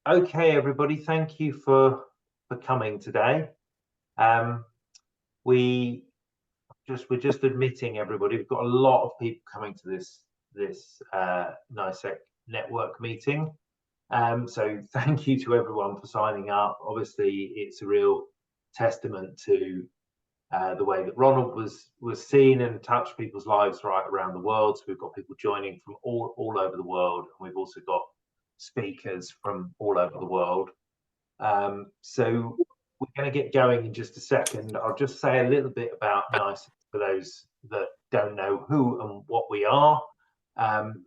Okay, everybody, thank you for coming today. We're just admitting everybody. We've got a lot of people coming to this NICEC network meeting. So thank you to everyone for signing up. Obviously, it's a real testament to the way that Ronald was seen and touched people's lives right around the world. So we've got people joining from all over the world, and we've also got speakers from all over the world. So we're going to get going in just a second. I'll just say a little bit about NICEC for those that don't know who and what we are,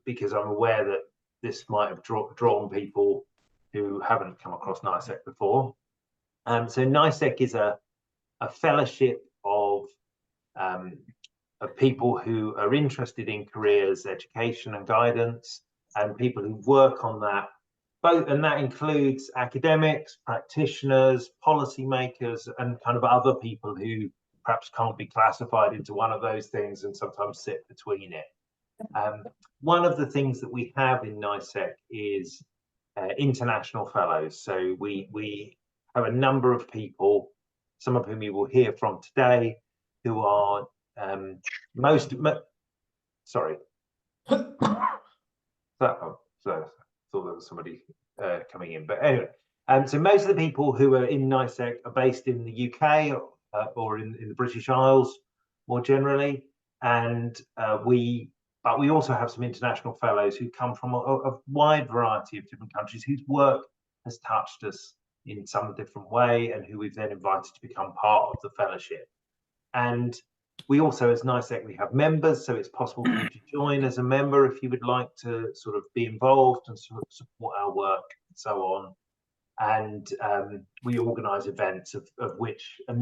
because I'm aware that this might have drawn people who haven't come across NICEC before. So NICEC is a fellowship of people who are interested in careers, education and guidance, and people who work on that. And that includes academics, practitioners, policymakers, and kind of other people who perhaps can't be classified into one of those things and sometimes sit between it. One of the things that we have in NICEC is international fellows. So we have a number of people, some of whom you will hear from today, who are sorry. I thought there was somebody coming in, but anyway. So most of the people who are in NICEC are based in the UK or in the British Isles more generally, and we also have some international fellows who come from a wide variety of different countries whose work has touched us in some different way, and who we've then invited to become part of the fellowship. And we also, as NICEC, we have members, so it's possible for you to join as a member if you would like to sort of be involved and sort of support our work and so on. And we organise events of which we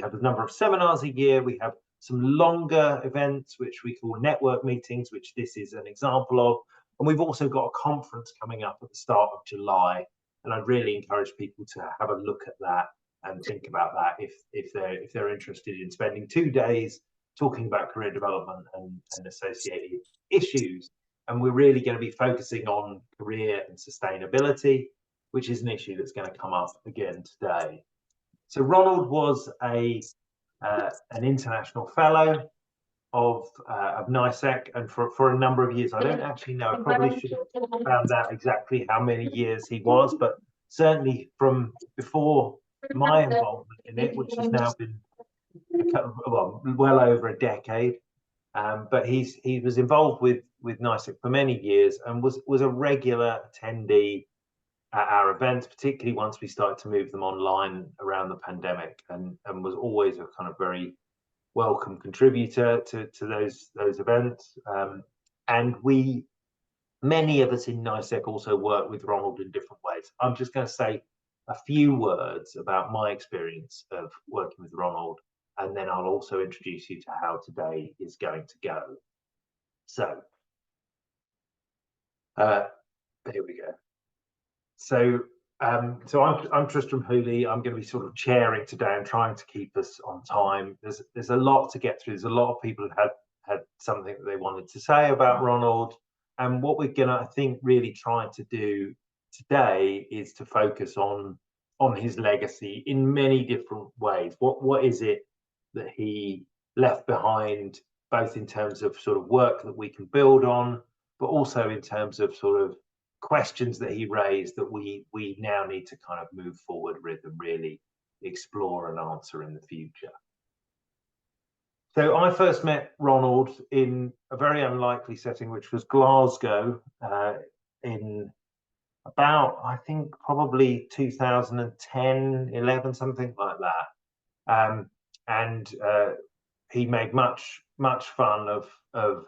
have a number of seminars a year. We have some longer events, which we call network meetings, which this is an example of. And we've also got a conference coming up at the start of July. And I'd really encourage people to have a look at that and think about that if they're interested in spending 2 days talking about career development and associated issues. And we're really going to be focusing on career and sustainability, which is an issue that's going to come up again today. So Ronald was an international fellow of NICEC, and for a number of years. I don't actually know, I probably should have found out exactly how many years he was, but certainly from before my involvement in it, which has now been well over a decade. But he was involved with NICEC for many years and was a regular attendee at our events, particularly once we started to move them online around the pandemic, and was always a kind of very welcome contributor to those events. And many of us in NICEC also work with Ronald in different ways. I'm just going to say a few words about my experience of working with Ronald, and then I'll also introduce you to how today is going to go. So, here we go. So, I'm Tristram Hooley. I'm going to be sort of chairing today and trying to keep us on time. There's a lot to get through. There's a lot of people who had something that they wanted to say about Ronald, and what we're going to, I think, really try to do today is to focus on his legacy in many different ways. What is it that he left behind, both in terms of sort of work that we can build on, but also in terms of sort of questions that he raised that we now need to kind of move forward with and really explore and answer in the future. So I first met Ronald in a very unlikely setting, which was Glasgow, in about, I think, probably 2010, 11, something like that. And he made much fun of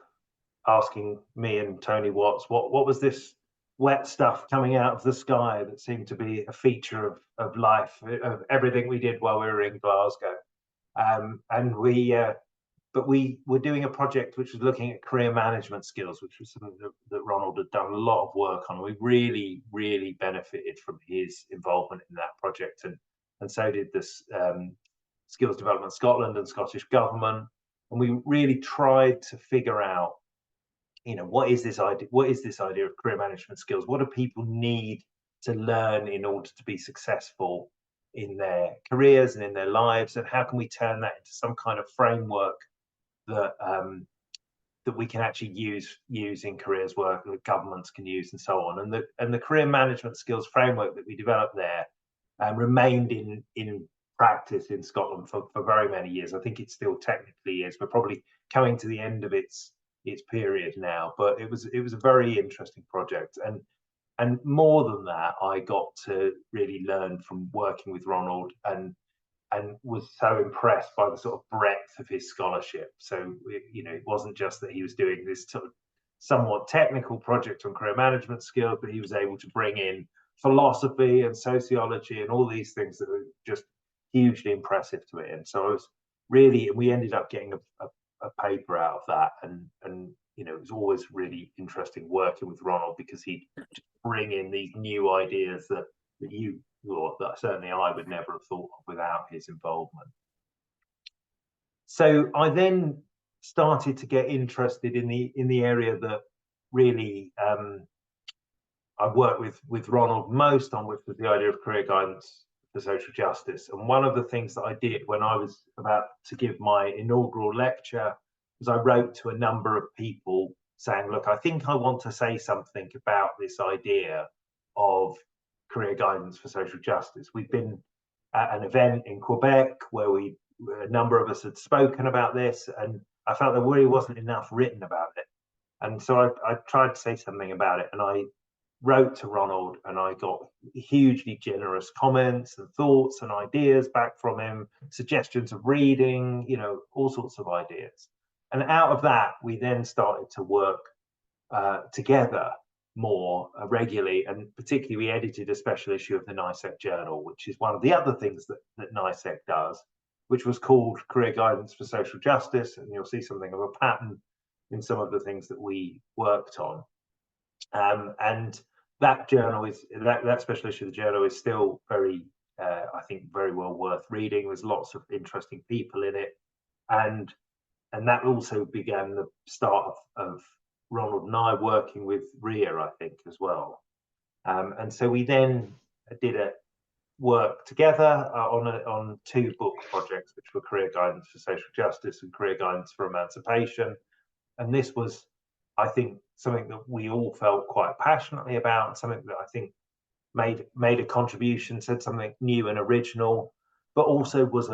asking me and Tony Watts, what was this wet stuff coming out of the sky that seemed to be a feature of life, of everything we did while we were in Glasgow. And we were doing a project which was looking at career management skills, which was something that Ronald had done a lot of work on. We really benefited from his involvement in that project, and so did this Skills Development Scotland and Scottish Government. And we really tried to figure out, what is this idea of career management skills? What do people need to learn in order to be successful in their careers and in their lives, and how can we turn that into some kind of framework that that we can actually use in careers work, that governments can use, and so on. And the career management skills framework that we developed there remained in practice in Scotland for very many years. I think it still technically is. We're probably coming to the end of its period now, but it was a very interesting project. And more than that, I got to really learn from working with Ronald, and was so impressed by the sort of breadth of his scholarship. So, you know, it wasn't just that he was doing this sort of somewhat technical project on career management skills, but he was able to bring in philosophy and sociology and all these things that were just hugely impressive to it. And so I was really, we ended up getting a paper out of that. And you know, it was always really interesting working with Ronald, because he'd just bring in these new ideas that you thought, that certainly I would never have thought of without his involvement. So I then started to get interested in the area that really I worked with Ronald most on, which was the idea of career guidance for social justice. And one of the things that I did when I was about to give my inaugural lecture was I wrote to a number of people saying, look, I think I want to say something about this idea of career guidance for social justice. We've been at an event in Quebec where a number of us had spoken about this, and I felt there really wasn't enough written about it. And so I tried to say something about it, and I wrote to Ronald, and I got hugely generous comments and thoughts and ideas back from him, suggestions of reading, you know, all sorts of ideas. And out of that, we then started to work together more regularly, and particularly we edited a special issue of the NICEC Journal, which is one of the other things that NICEC does, which was called Career Guidance for Social Justice, and you'll see something of a pattern in some of the things that we worked on. And that journal is, that special issue of the journal is still very, I think, very well worth reading. There's lots of interesting people in it, and that also began the start of Ronald and I working with RIA, I think, as well. And so we then did work together on two book projects, which were Career Guidance for Social Justice and Career Guidance for Emancipation. And this was, I think, something that we all felt quite passionately about, something that I think made a contribution, said something new and original, but also was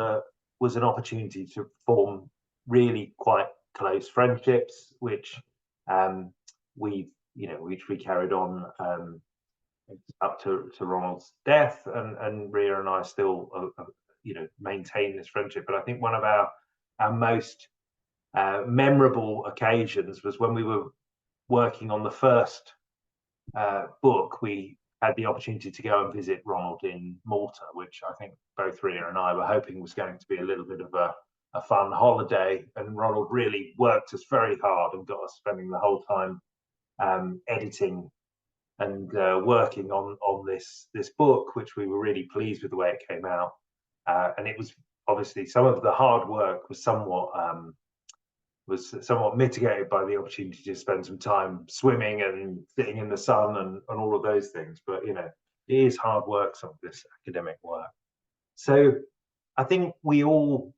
an opportunity to form really quite close friendships, which which we carried on up to Ronald's death, and Ria and I still maintain this friendship. But I think one of our most memorable occasions was when we were working on the first book. We had the opportunity to go and visit Ronald in Malta, which I think both Ria and I were hoping was going to be a little bit of a fun holiday, and Ronald really worked us very hard and got us spending the whole time editing and working on this book, which we were really pleased with the way it came out. And it was obviously, some of the hard work was somewhat mitigated by the opportunity to spend some time swimming and sitting in the sun and all of those things. But you know, it is hard work, some of this academic work. So I think all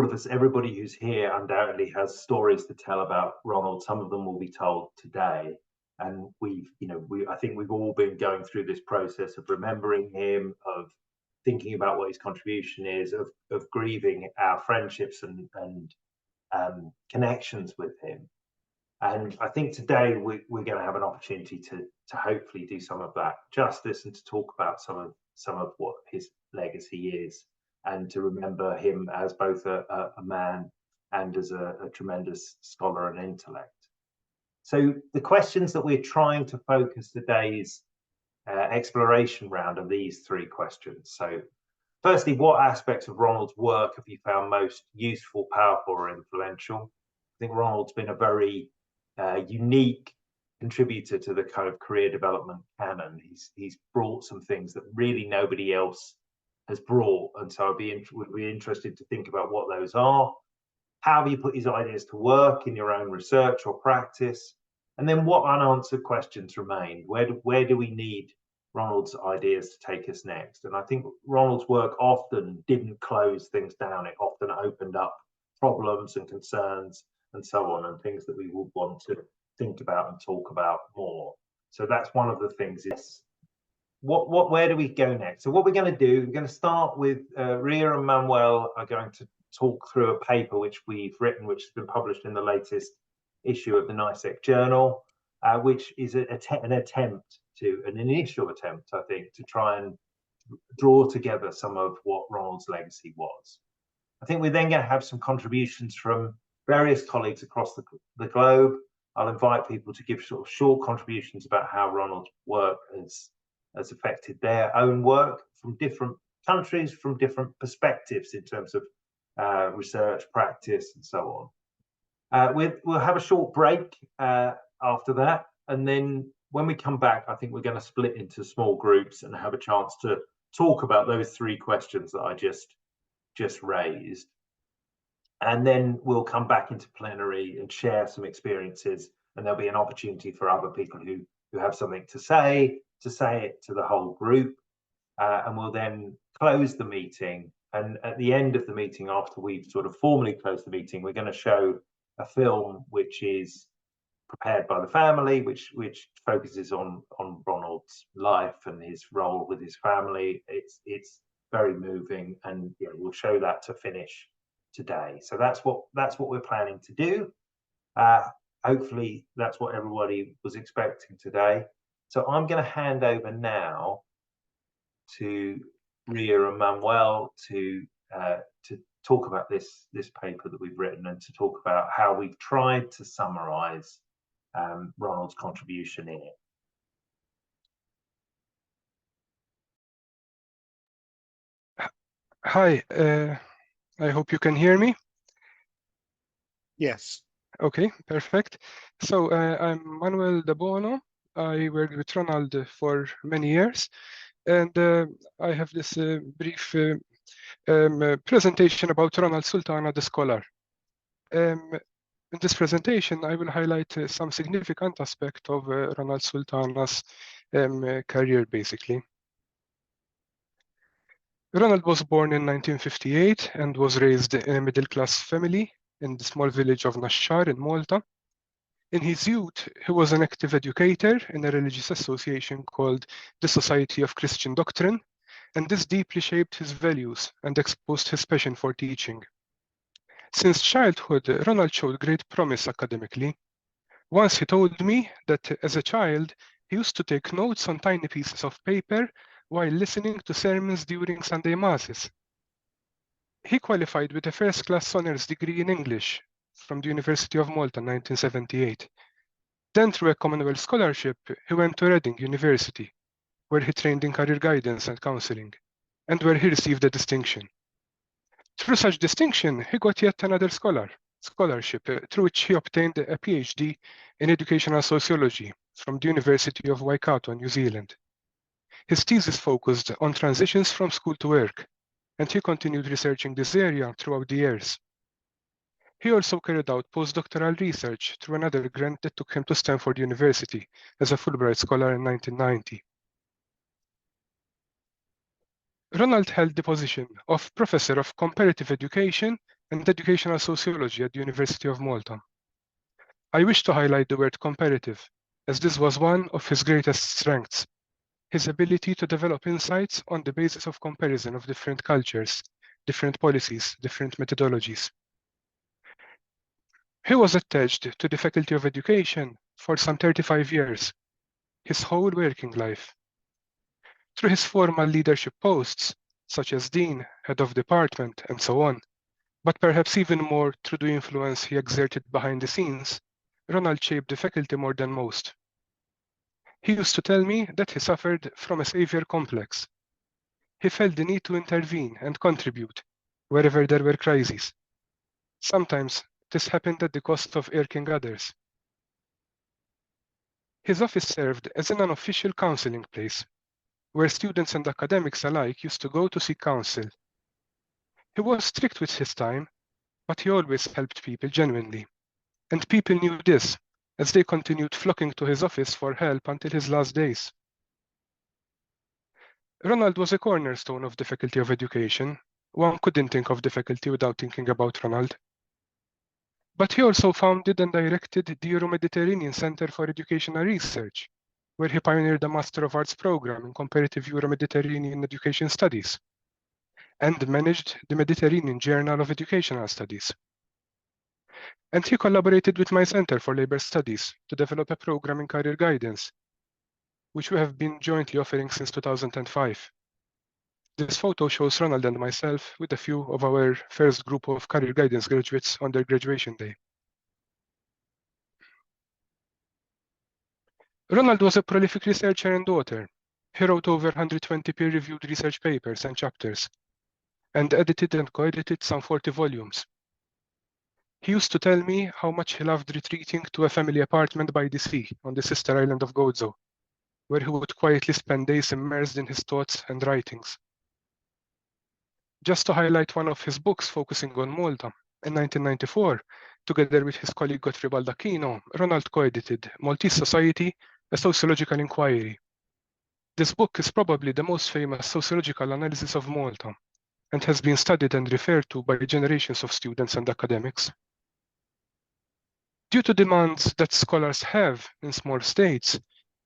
of us, everybody who's here undoubtedly has stories to tell about Ronald. Some of them will be told today. And I think we've all been going through this process of remembering him, of thinking about what his contribution is, of grieving our friendships and connections with him. And I think today we're going to have an opportunity to hopefully do some of that justice, and to talk about some of what his legacy is, and to remember him as both a man and as a tremendous scholar and intellect. So the questions that we're trying to focus today's exploration round are these three questions. So firstly, what aspects of Ronald's work have you found most useful, powerful, or influential? I think Ronald's been a very unique contributor to the kind of career development canon. He's brought some things that really nobody else has brought, and so would be interested to think about what those are. How have you put his ideas to work in your own research or practice? And then what unanswered questions remain? Where do we need Ronald's ideas to take us next? And I think Ronald's work often didn't close things down. It often opened up problems and concerns and so on, and things that we would want to think about and talk about more. So that's one of the things is where do we go next? So what we're going to do, we're going to start with Ria and Manuel are going to talk through a paper which we've written, which has been published in the latest issue of the NICEC Journal, which is an initial attempt, I think, to try and draw together some of what Ronald's legacy was. I think we're then going to have some contributions from various colleagues across the globe. I'll invite people to give sort of short contributions about how Ronald's work has affected their own work from different countries, from different perspectives in terms of research, practice, and so on. We'll have a short break after that, and then when we come back, I think we're going to split into small groups and have a chance to talk about those three questions that I just raised. And then we'll come back into plenary and share some experiences, and there'll be an opportunity for other people who have something to say it to the whole group. And we'll then close the meeting. And at the end of the meeting, after we've sort of formally closed the meeting, we're going to show a film which is prepared by the family, which focuses on Ronald's life and his role with his family. It's very moving, and yeah, we'll show that to finish today. So that's what we're planning to do. Hopefully that's what everybody was expecting today. So I'm going to hand over now to Ria and Manuel to talk about this paper that we've written, and to talk about how we've tried to summarize Ronald's contribution in it. Hi, I hope you can hear me. Yes. Okay, perfect. So I'm Manuel De Bono. I worked with Ronald for many years, and I have this brief presentation about Ronald Sultana, the scholar. In this presentation, I will highlight some significant aspect of Ronald Sultana's career, basically. Ronald was born in 1958 and was raised in a middle-class family in the small village of Nashar in Malta. In his youth, he was an active educator in a religious association called the Society of Christian Doctrine, and this deeply shaped his values and exposed his passion for teaching. Since childhood, Ronald showed great promise academically. Once he told me that as a child, he used to take notes on tiny pieces of paper while listening to sermons during Sunday masses. He qualified with a first-class honors degree in English from the University of Malta in 1978. Then, through a Commonwealth scholarship, he went to Reading University, where he trained in career guidance and counseling, and where he received a distinction. Through such distinction, he got yet another scholarship, through which he obtained a PhD in educational sociology from the University of Waikato, New Zealand. His thesis focused on transitions from school to work, and he continued researching this area throughout the years. He also carried out postdoctoral research through another grant that took him to Stanford University as a Fulbright scholar in 1990. Ronald held the position of Professor of Comparative Education and Educational Sociology at the University of Malta. I wish to highlight the word comparative, as this was one of his greatest strengths. His ability to develop insights on the basis of comparison of different cultures, different policies, different methodologies. He was attached to the Faculty of Education for some 35 years, his whole working life. Through his formal leadership posts, such as Dean, Head of Department, and so on, but perhaps even more through the influence he exerted behind the scenes, Ronald shaped the faculty more than most. He used to tell me that he suffered from a savior complex. He felt the need to intervene and contribute wherever there were crises. Sometimes this happened at the cost of irking others. His office served as an unofficial counseling place, where students and academics alike used to go to seek counsel. He was strict with his time, but he always helped people genuinely. And people knew this, as they continued flocking to his office for help until his last days. Ronald was a cornerstone of the Faculty of Education. One couldn't think of the faculty without thinking about Ronald. But he also founded and directed the Euro-Mediterranean Center for Educational Research, where he pioneered the Master of Arts program in comparative Euro-Mediterranean education studies, and managed the Mediterranean Journal of Educational Studies. And he collaborated with my Center for Labor Studies to develop a program in career guidance, which we have been jointly offering since 2005. This photo shows Ronald and myself with a few of our first group of career guidance graduates on their graduation day. Ronald was a prolific researcher and author. He wrote over 120 peer-reviewed research papers and chapters, and edited and co-edited some 40 volumes. He used to tell me how much he loved retreating to a family apartment by the sea on the sister island of Gozo, where he would quietly spend days immersed in his thoughts and writings. Just to highlight one of his books focusing on Malta, in 1994, together with his colleague Godfrey Baldacchino, Ronald co-edited Maltese Society, a Sociological Inquiry. This book is probably the most famous sociological analysis of Malta, and has been studied and referred to by generations of students and academics. Due to demands that scholars have in small states,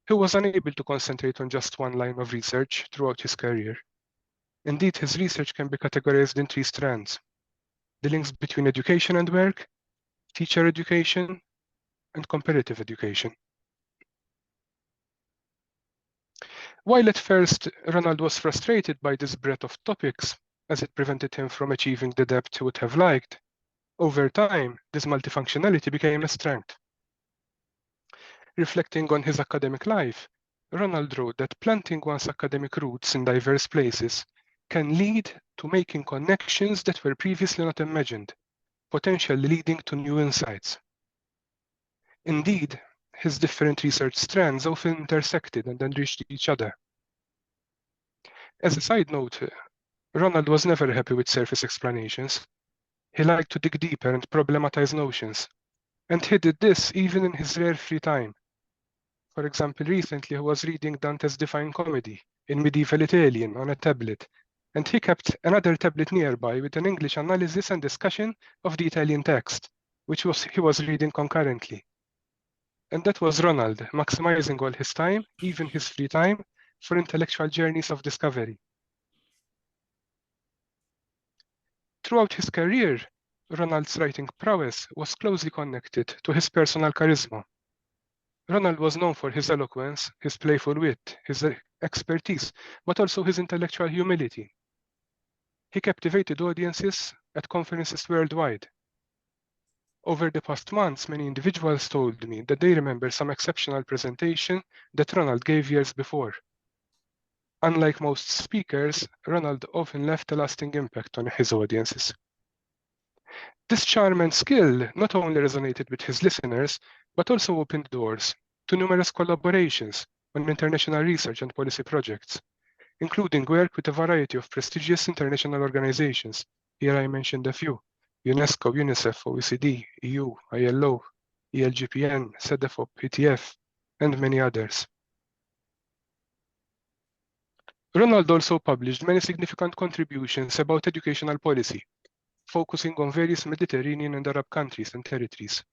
he was unable to concentrate on just one line of research throughout his career. Indeed, his research can be categorized in 3 strands: the links between education and work, teacher education, and comparative education. While at first Ronald was frustrated by this breadth of topics, as it prevented him from achieving the depth he would have liked, over time, this multifunctionality became a strength. Reflecting on his academic life, Ronald wrote that planting one's academic roots in diverse places can lead to making connections that were previously not imagined, potentially leading to new insights. Indeed, his different research strands often intersected and enriched each other. As a side note, Ronald was never happy with surface explanations. He liked to dig deeper and problematize notions, and he did this even in his rare free time. For example, recently he was reading Dante's Divine Comedy in medieval Italian on a tablet, and he kept another tablet nearby with an English analysis and discussion of the Italian text, which he was reading concurrently. And that was Ronald, maximizing all his time, even his free time, for intellectual journeys of discovery. Throughout his career, Ronald's writing prowess was closely connected to his personal charisma. Ronald was known for his eloquence, his playful wit, his expertise, but also his intellectual humility. He captivated audiences at conferences worldwide. Over the past months, many individuals told me that they remember some exceptional presentation that Ronald gave years before. Unlike most speakers, Ronald often left a lasting impact on his audiences. This charm and skill not only resonated with his listeners, but also opened doors to numerous collaborations on international research and policy projects, including work with a variety of prestigious international organizations. Here I mentioned a few: UNESCO, UNICEF, OECD, EU, ILO, ELGPN, CEDEFOP, ETF, and many others. Ronald also published many significant contributions about educational policy, focusing on various Mediterranean and Arab countries and territories.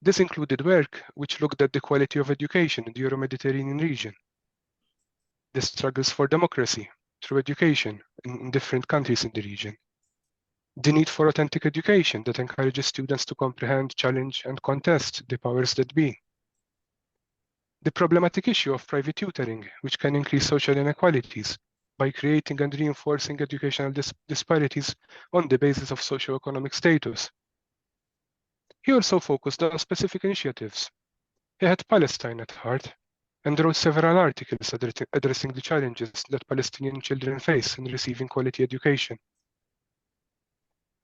This included work which looked at the quality of education in the Euro-Mediterranean region, the struggles for democracy through education in different countries in the region, the need for authentic education that encourages students to comprehend, challenge, and contest the powers that be, the problematic issue of private tutoring, which can increase social inequalities by creating and reinforcing educational disparities on the basis of socioeconomic status. He also focused on specific initiatives. He had Palestine at heart and wrote several articles addressing the challenges that Palestinian children face in receiving quality education.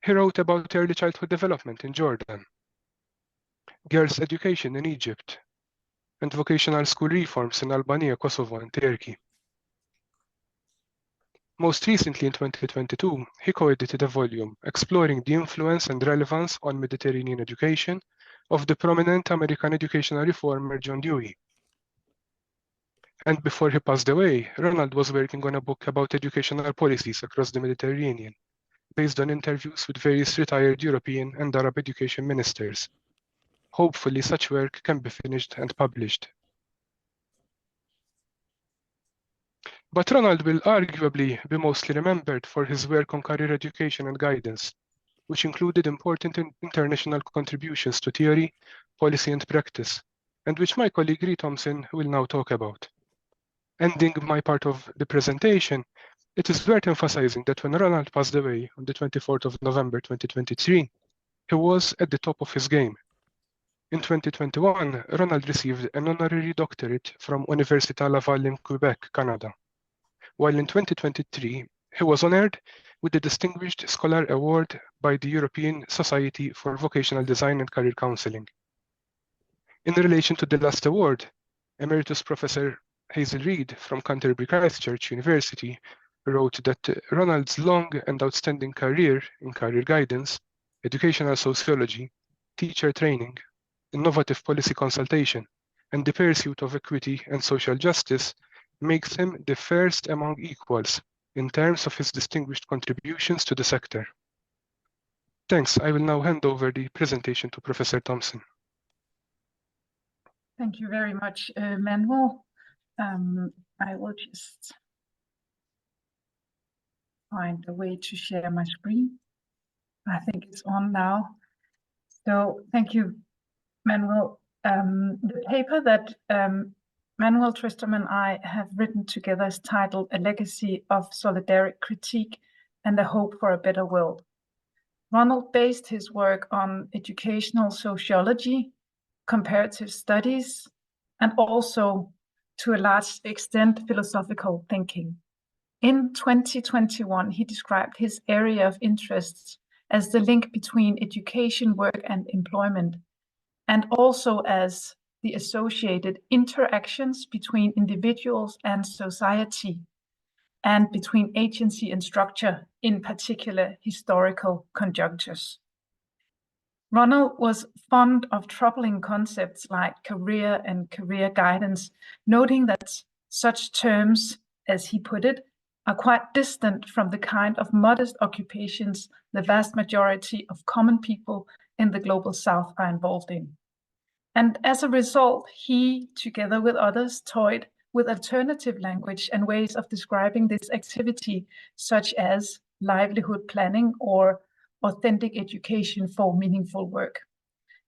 He wrote about early childhood development in Jordan, girls' education in Egypt, and vocational school reforms in Albania, Kosovo, and Turkey. Most recently, in 2022, he co-edited a volume exploring the influence and relevance on Mediterranean education of the prominent American educational reformer John Dewey. And before he passed away, Ronald was working on a book about educational policies across the Mediterranean, based on interviews with various retired European and Arab education ministers. Hopefully, such work can be finished and published. But Ronald will arguably be mostly remembered for his work on career education and guidance, which included important international contributions to theory, policy, and practice, and which my colleague Thomsen will now talk about. Ending my part of the presentation, it is worth emphasizing that when Ronald passed away on the 24th of November 2023, he was at the top of his game. In 2021, Ronald received an honorary doctorate from Université Laval in Quebec, Canada, while in 2023, he was honored with the Distinguished Scholar Award by the European Society for Vocational Design and Career Counseling. In relation to the last award, Emeritus Professor Hazel Reid from Canterbury Christchurch University wrote that Ronald's long and outstanding career in career guidance, educational sociology, teacher training, innovative policy consultation, and the pursuit of equity and social justice makes him the first among equals in terms of his distinguished contributions to the sector. Thanks. I will now hand over the presentation to Professor Thomsen. Thank you very much, Manuel. I will just find a way to share my screen. I think it's on now. So thank you, Manuel. The paper that Manuel Tristram and I have written together is titled A Legacy of Solidaric Critique and a Hope for a Better World. Ronald based his work on educational sociology, comparative studies, and also, to a large extent, philosophical thinking. In 2021, he described his area of interests as the link between education, work, and employment, and also as the associated interactions between individuals and society, and between agency and structure, in particular historical conjunctures. Ronald was fond of troubling concepts like career and career guidance, noting that such terms, as he put it, are quite distant from the kind of modest occupations the vast majority of common people in the global South are involved in. And as a result, he, together with others, toyed with alternative language and ways of describing this activity, such as livelihood planning or authentic education for meaningful work.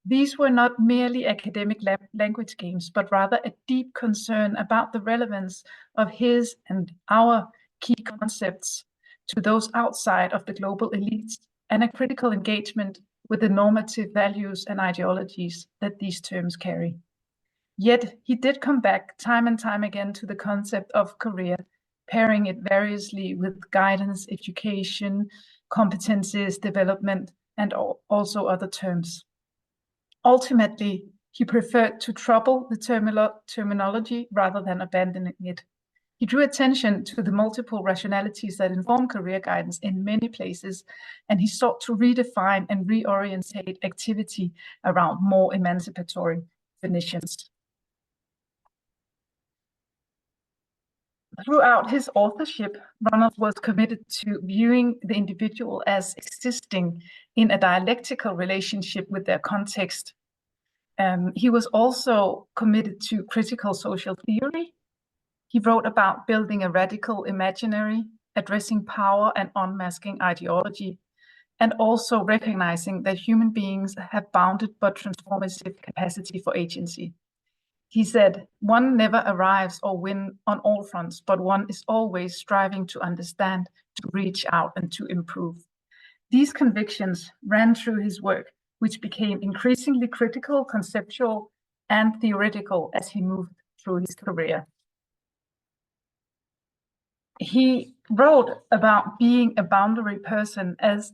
These were not merely academic language games, but rather a deep concern about the relevance of his and our key concepts to those outside of the global elites, and a critical engagement with the normative values and ideologies that these terms carry. Yet he did come back time and time again to the concept of career, pairing it variously with guidance, education, competencies, development, and also other terms. Ultimately, he preferred to trouble the terminology rather than abandoning it. He drew attention to the multiple rationalities that inform career guidance in many places, and he sought to redefine and reorientate activity around more emancipatory definitions. Throughout his authorship, Ronald was committed to viewing the individual as existing in a dialectical relationship with their context. He was also committed to critical social theory. He wrote about building a radical imaginary, addressing power and unmasking ideology, and also recognizing that human beings have bounded but transformative capacity for agency. He said, one never arrives or wins on all fronts, but one is always striving to understand, to reach out, and to improve. These convictions ran through his work, which became increasingly critical, conceptual, and theoretical as he moved through his career. He wrote about being a boundary person, and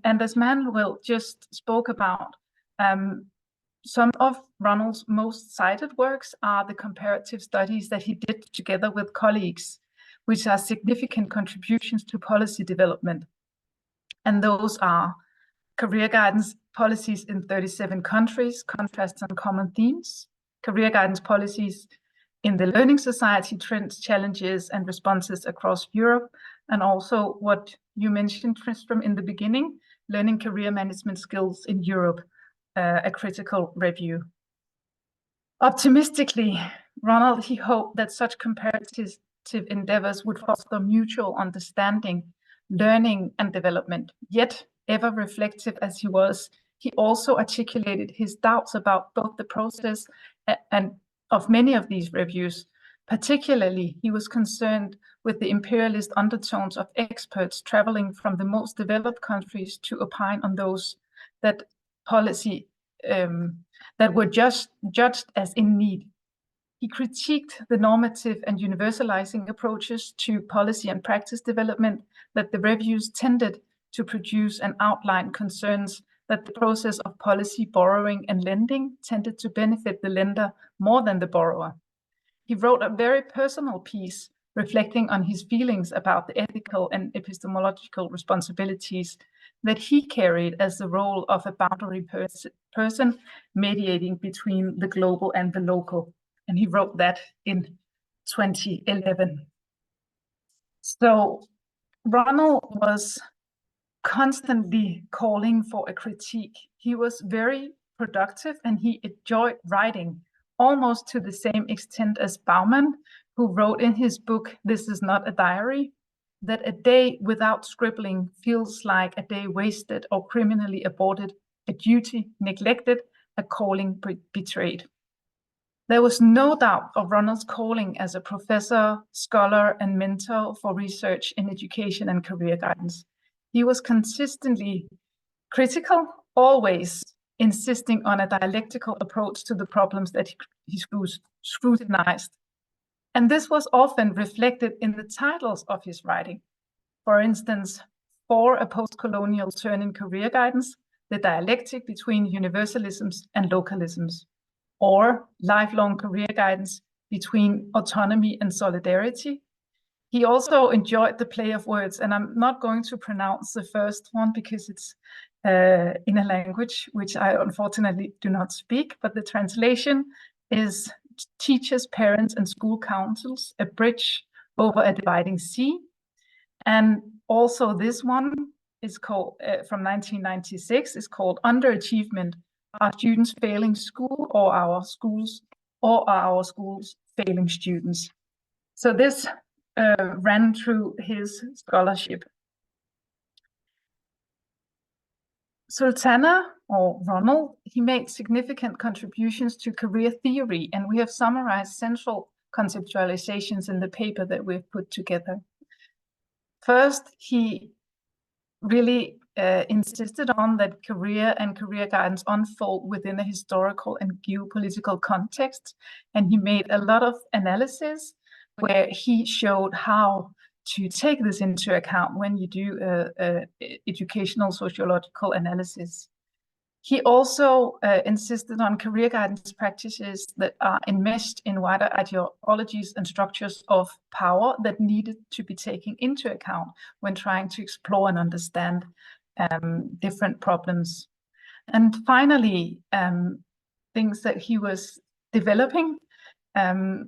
as Manuel just spoke about, some of Ronald's most cited works are the comparative studies that he did together with colleagues, which are significant contributions to policy development. And those are career guidance policies in 37 countries, contrasts and common themes, career guidance policies in the learning society, trends, challenges, and responses across Europe, and also what you mentioned, Tristram, in the beginning, learning career management skills in Europe, a critical review. Optimistically, Ronald, he hoped that such comparative endeavors would foster mutual understanding, learning, and development. Yet, ever reflective as he was, he also articulated his doubts about both the process and of many of these reviews. Particularly, he was concerned with the imperialist undertones of experts traveling from the most developed countries to opine on those that policy that were judged as in need. He critiqued the normative and universalizing approaches to policy and practice development that the reviews tended to produce, and outline concerns that the process of policy borrowing and lending tended to benefit the lender more than the borrower. He wrote a very personal piece reflecting on his feelings about the ethical and epistemological responsibilities that he carried as the role of a boundary person mediating between the global and the local. And he wrote that in 2011. So Ronald was constantly calling for a critique. He was very productive and he enjoyed writing, almost to the same extent as Bauman, who wrote in his book, This Is Not a Diary, that a day without scribbling feels like a day wasted or criminally aborted, a duty neglected, a calling betrayed. There was no doubt of Ronald's calling as a professor, scholar, and mentor for research in education and career guidance. He was consistently critical, always insisting on a dialectical approach to the problems that he scrutinized. And this was often reflected in the titles of his writing. For instance, For a Post-Colonial Turn in Career Guidance, The Dialectic Between Universalisms and Localisms, or Lifelong Career Guidance Between Autonomy and Solidarity. He also enjoyed the play of words, and I'm not going to pronounce the first one because it's in a language which I unfortunately do not speak, but the translation is Teachers, Parents, and School Councils, A Bridge Over a Dividing Sea. And also this one is called, from 1996, is called Underachievement, Are Students Failing School, or are our schools failing students? So this ran through his scholarship. Sultana, or Ronald, he made significant contributions to career theory, and we have summarized central conceptualizations in the paper that we've put together. First, he really insisted on that career and career guidance unfold within a historical and geopolitical context, and he made a lot of analysis where he showed how to take this into account when you do educational sociological analysis. He also insisted on career guidance practices that are enmeshed in wider ideologies and structures of power that needed to be taken into account when trying to explore and understand different problems. And finally, things that he was developing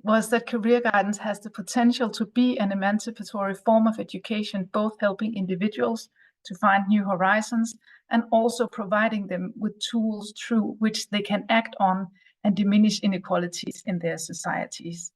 was that career guidance has the potential to be an emancipatory form of education, both helping individuals to find new horizons and also providing them with tools through which they can act on and diminish inequalities in their societies.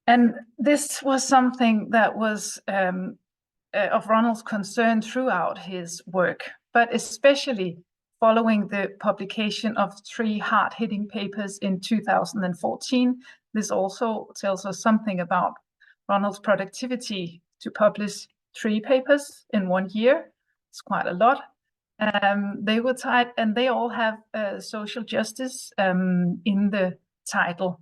And this was something that was of Ronald's concern throughout his work, but especially following the publication of 3 hard-hitting papers in 2014. This also tells us something about Ronald's productivity to publish 3 papers in 1 year. It's quite a lot. They were tied, and they all have social justice in the title.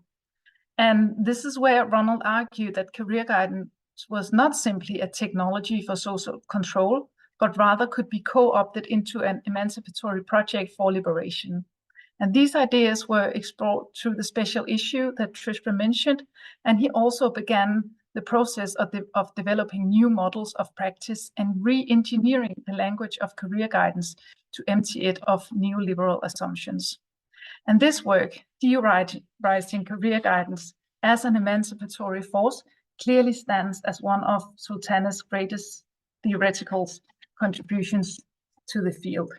And this is where Ronald argued that career guidance was not simply a technology for social control, but rather could be co-opted into an emancipatory project for liberation. And these ideas were explored through the special issue that Tristram mentioned, and he also began the process of developing new models of practice and re-engineering the language of career guidance to empty it of neoliberal assumptions. And this work, theorizing career guidance as an emancipatory force, clearly stands as one of Sultana's greatest theoretical contributions to the field.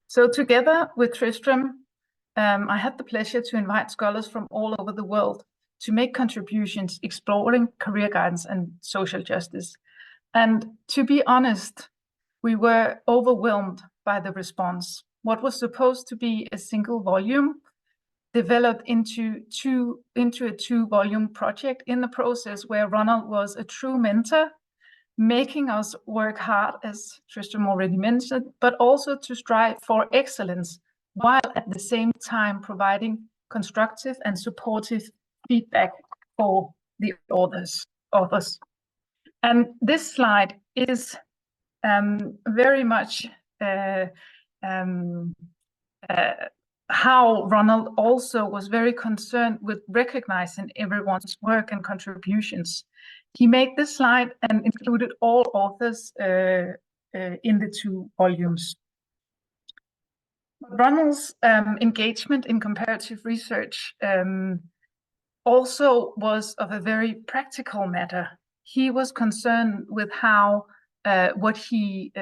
So together with Tristram, I had the pleasure to invite scholars from all over the world to make contributions exploring career guidance and social justice. And to be honest, we were overwhelmed by the response. What was supposed to be a single volume developed into a two-volume project in the process where Ronald was a true mentor, making us work hard, as Tristram already mentioned, but also to strive for excellence, while at the same time providing constructive and supportive feedback for the authors. And this slide is very much how Ronald also was very concerned with recognizing everyone's work and contributions. He made this slide and included all authors in the two volumes. Ronald's engagement in comparative research also was of a very practical matter. He was concerned with how what he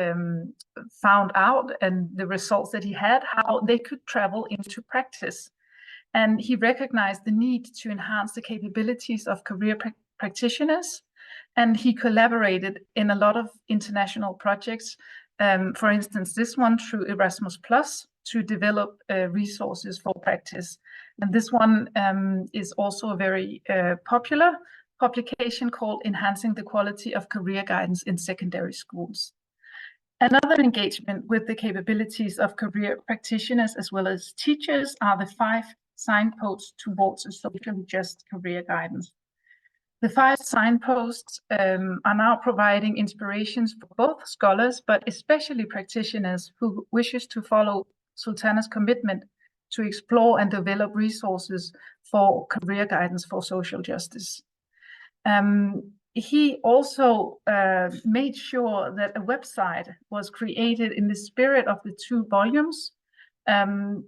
found out and the results that he had, how they could travel into practice. And he recognized the need to enhance the capabilities of career practitioners. And he collaborated in a lot of international projects. For instance, this one through Erasmus+ to develop resources for practice. And this one is also a very popular publication called Enhancing the Quality of Career Guidance in Secondary Schools. Another engagement with the capabilities of career practitioners as well as teachers are the 5 signposts towards a socially just career guidance. The 5 signposts are now providing inspirations for both scholars, but especially practitioners who wishes to follow Sultana's commitment to explore and develop resources for career guidance for social justice. He also made sure that a website was created in the spirit of the 2 volumes,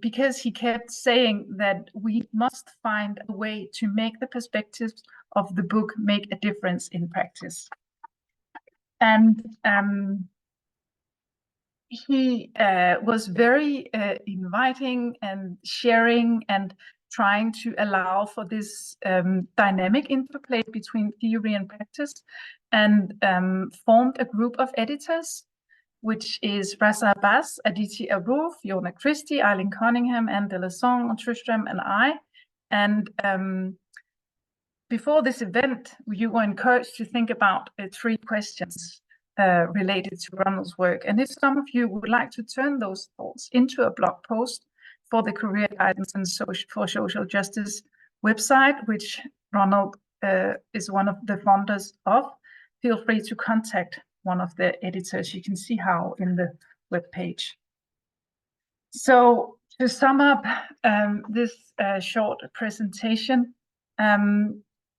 because he kept saying that we must find a way to make the perspectives of the book make a difference in practice. And he was very inviting and sharing and trying to allow for this dynamic interplay between theory and practice, and formed a group of editors, which is Rasa Abbas, Aditi Aruf, Fiona Christie, Eileen Cunningham, Anne de la Song, Tristram, and I. And before this event, you were encouraged to think about 3 questions related to Ronald's work. And if some of you would like to turn those thoughts into a blog post for the Career Guidance and for Social Justice website, which Ronald is one of the founders of, feel free to contact one of the editors. You can see how in the webpage. So to sum up this short presentation,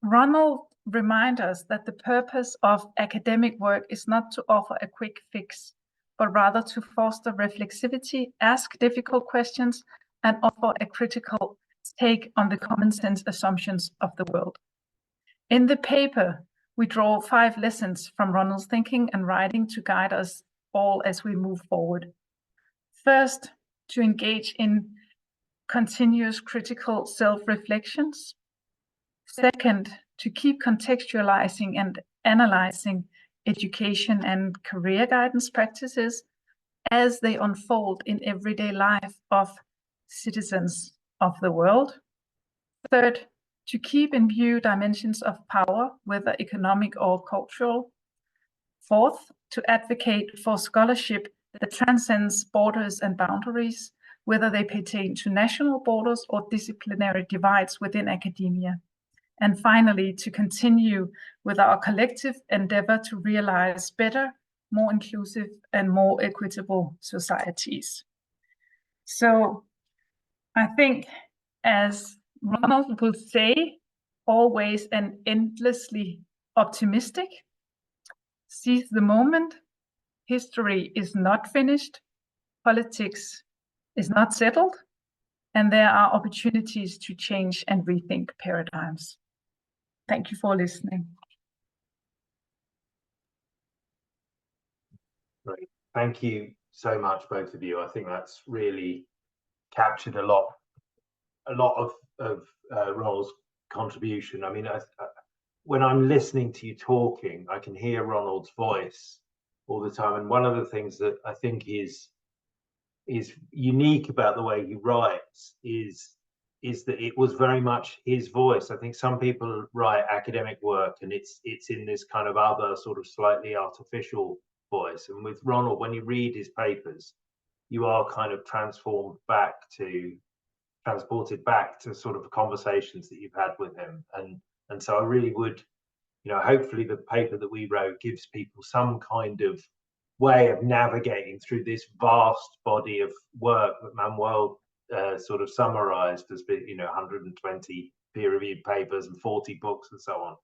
Ronald reminds us that the purpose of academic work is not to offer a quick fix, but rather to foster reflexivity, ask difficult questions, and offer a critical take on the common sense assumptions of the world. In the paper, we draw 5 lessons from Ronald's thinking and writing to guide us all as we move forward. First, to engage in continuous critical self-reflections. Second, to keep contextualizing and analyzing education and career guidance practices as they unfold in everyday life of citizens of the world. Third, to keep in view dimensions of power, whether economic or cultural. Fourth, to advocate for scholarship that transcends borders and boundaries, whether they pertain to national borders or disciplinary divides within academia. And finally, to continue with our collective endeavor to realize better, more inclusive, and more equitable societies. So I think, as Ronald would say, always and endlessly optimistic, seize the moment. History is not finished, politics is not settled, and there are opportunities to change and rethink paradigms. Thank you for listening. Great. Thank you so much, both of you. I think that's really captured a lot of Ronald's contribution. I mean, when I'm listening to you talking, I can hear Ronald's voice all the time. And one of the things that I think is unique about the way he writes is that it was very much his voice. I think some people write academic work and it's in this kind of other sort of slightly artificial voice. And with Ronald, when you read his papers, you are kind of transported back to sort of conversations that you've had with him. And so I really would, hopefully the paper that we wrote gives people some kind of way of navigating through this vast body of work that Manuel sort of summarized as being, 120 peer-reviewed papers and 40 books and so on.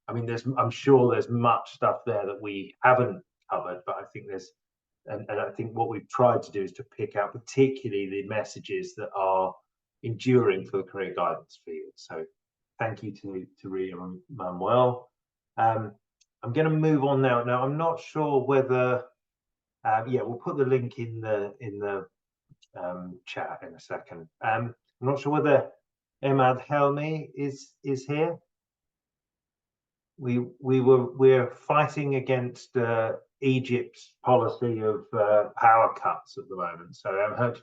I mean, I'm sure there's much stuff there that we haven't covered, but I think and I think what we've tried to do is to pick out particularly the messages that are enduring for the career guidance field. So thank you to Ria and Manuel. I'm going to move on now. Now, I'm not sure whether, we'll put the link in the chat in a second. I'm not sure whether Emad Helmy is here. We're fighting against Egypt's policy of power cuts at the moment, so Emad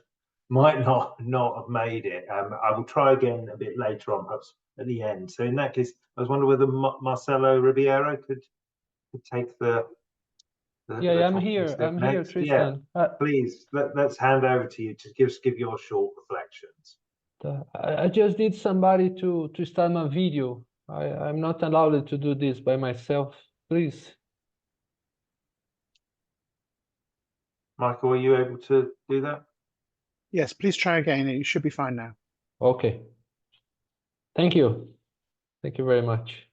might not have made it. I will try again a bit later on, perhaps at the end. So in that case, I was wondering whether Marcelo Ribeiro could take the I'm here, Tristan. Yeah, please, let's hand over to you to give your short reflections. I just need somebody to start my video. I'm not allowed to do this by myself. Please. Michael, are you able to do that? Yes, please try again. You should be fine now. Okay. Thank you. Thank you very much.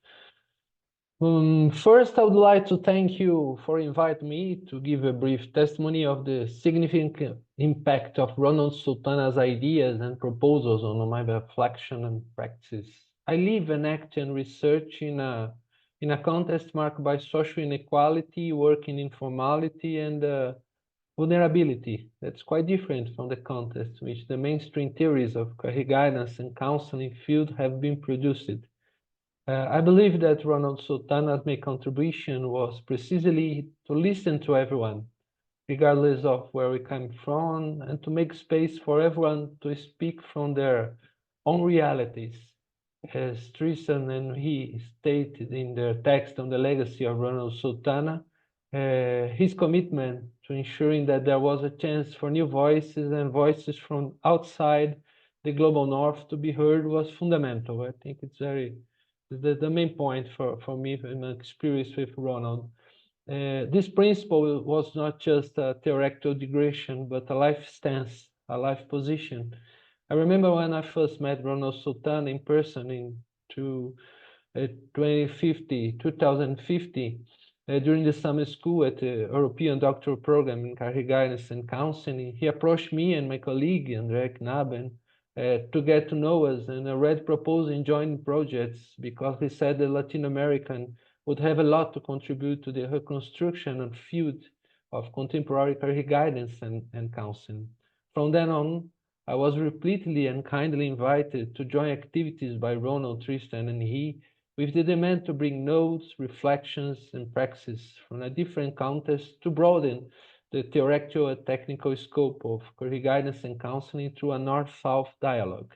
First, I would like to thank you for inviting me to give a brief testimony of the significant impact of Ronald Sultana's ideas and proposals on my reflection and practice. I live and act and research in a context marked by social inequality, work in informality, and vulnerability. That's quite different from the context in which the mainstream theories of career guidance and counseling field have been produced. I believe that Ronald Sultana's main contribution was precisely to listen to everyone, regardless of where we come from, and to make space for everyone to speak from their own realities. As Tristan and he stated in their text on the legacy of Ronald Sultana, his commitment to ensuring that there was a chance for new voices and voices from outside the global north to be heard was fundamental. I think it's the main point for me in my experience with Ronald. This principle was not just a theoretical digression, but a life stance, a life position. I remember when I first met Ronald Sultana in person in 2050, during the summer school at the European Doctoral Program in Career Guidance and Counseling. He approached me and my colleague, Andrea Knaben, to get to know us, and already proposing joining projects because he said the Latin American would have a lot to contribute to the reconstruction and field of contemporary career guidance and counseling. From then on, I was repeatedly and kindly invited to join activities by Ronald, Tristan, and he, with the demand to bring notes, reflections, and practices from a different context to broaden the theoretical and technical scope of career guidance and counseling through a North-South dialogue.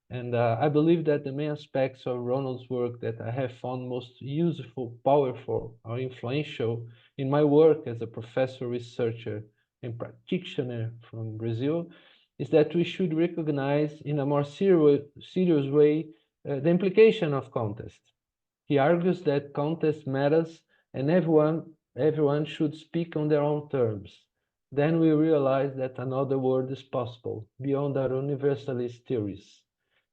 And I believe that the main aspects of Ronald's work that I have found most useful, powerful, or influential in my work as a professor, researcher, and practitioner from Brazil is that we should recognize in a more serious way the implication of context. He argues that context matters and everyone should speak on their own terms. Then we realize that another world is possible beyond our universalist theories.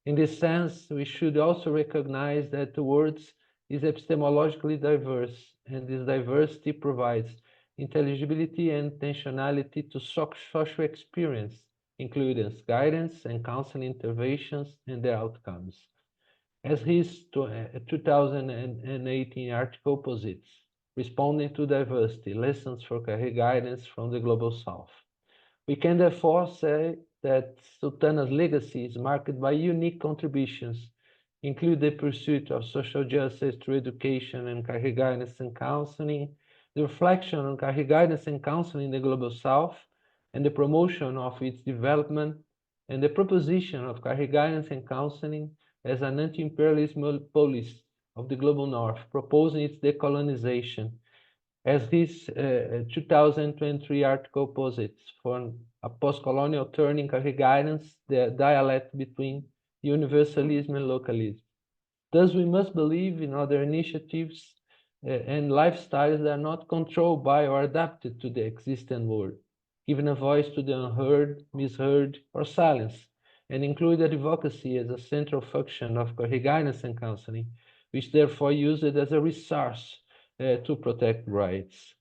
In this sense, we should also recognize that the world is epistemologically diverse, and this diversity provides intelligibility and intentionality to social experience, including guidance and counseling interventions and their outcomes. As his 2018 article posits, responding to diversity, lessons for career guidance from the Global South. We can therefore say that Sultana's legacy is marked by unique contributions, including the pursuit of social justice through education and career guidance and counseling, the reflection on career guidance and counseling in the Global South, and the promotion of its development, and the proposition of career guidance and counseling as an anti-imperialist policy of the Global North, proposing its decolonization, as his 2023 article posits, for a post-colonial turning career guidance, the dialect between universalism and localism. Thus, we must believe in other initiatives and lifestyles that are not controlled by or adapted to the existing world, giving a voice to the unheard, misheard, or silenced, and include advocacy as a central function of career guidance and counseling, which therefore use it as a resource to protect rights.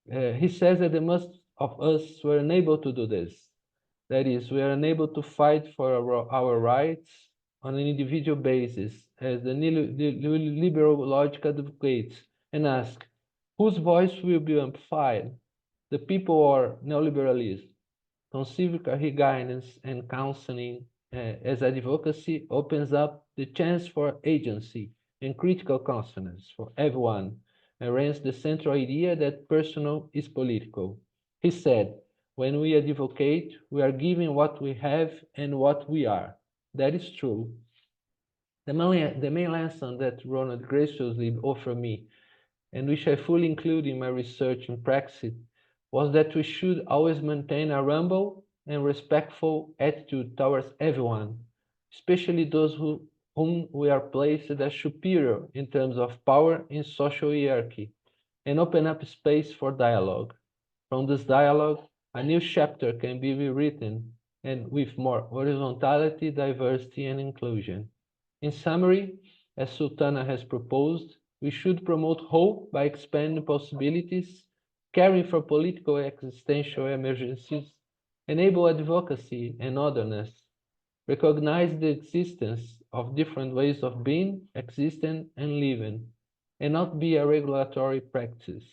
He says that the most of us were unable to do this. That is, we are unable to fight for our rights on an individual basis, as the neoliberal logic advocates, and ask, whose voice will be amplified, the people or neoliberalism? Conceive career guidance and counseling as advocacy opens up the chance for agency and critical consciousness for everyone, and rents the central idea that personal is political. He said, when we advocate, we are giving what we have and what we are. That is true. The main lesson that Ronald graciously offered me, and which I fully include in my research and practice, was that we should always maintain a humble and respectful attitude towards everyone, especially those whom we are placed as superior in terms of power in social hierarchy, and open up space for dialogue. From this dialogue, a new chapter can be rewritten, and with more horizontality, diversity, and inclusion. In summary, as Sultana has proposed, we should promote hope by expanding possibilities, caring for political existential emergencies, enable advocacy and otherness, recognize the existence of different ways of being, existing, and living, and not be a regulatory practice.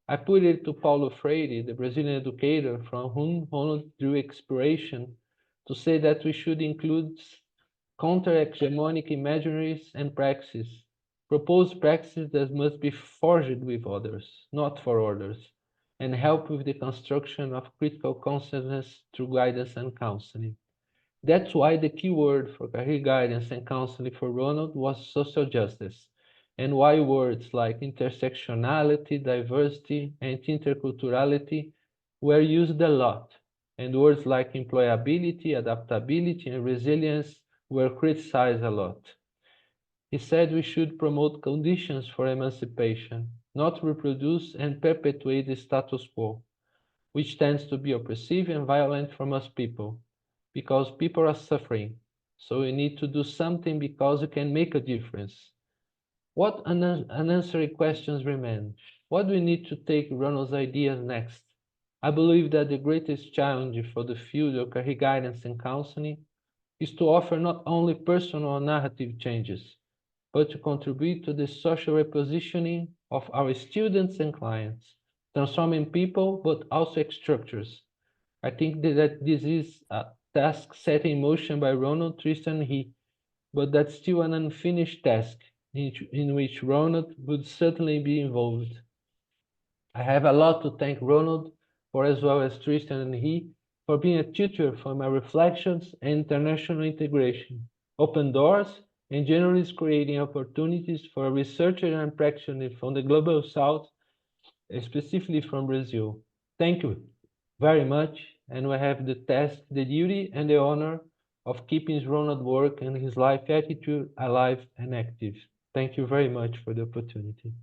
I put it to Paulo Freire, the Brazilian educator from whom Ronald drew inspiration, to say that we should include counter-hegemonic imaginaries and praxis, propose practices that must be forged with others, not for others, and help with the construction of critical consciousness through guidance and counseling. That's why the key word for career guidance and counseling for Ronald was social justice, and why words like intersectionality, diversity, and interculturality were used a lot, and words like employability, adaptability, and resilience were criticized a lot. He said we should promote conditions for emancipation, not reproduce and perpetuate the status quo, which tends to be oppressive and violent for most people, because people are suffering. So we need to do something because we can make a difference. What unanswered questions remain? What do we need to take Ronald's ideas next? I believe that the greatest challenge for the field of career guidance and counseling is to offer not only personal or narrative changes, but to contribute to the social repositioning of our students and clients, transforming people, but also structures. I think that this is a task set in motion by Ronald Tristram Hooley, but that's still an unfinished task in which Ronald would certainly be involved. I have a lot to thank Ronald for, as well as Tristram and Hooley, for being a tutor for my reflections and international integration, open doors, and generally creating opportunities for a researcher and practitioner from the Global South, specifically from Brazil. Thank you very much, and we have the task, the duty, and the honor of keeping Ronald's work and his life attitude alive and active. Thank you very much for the opportunity.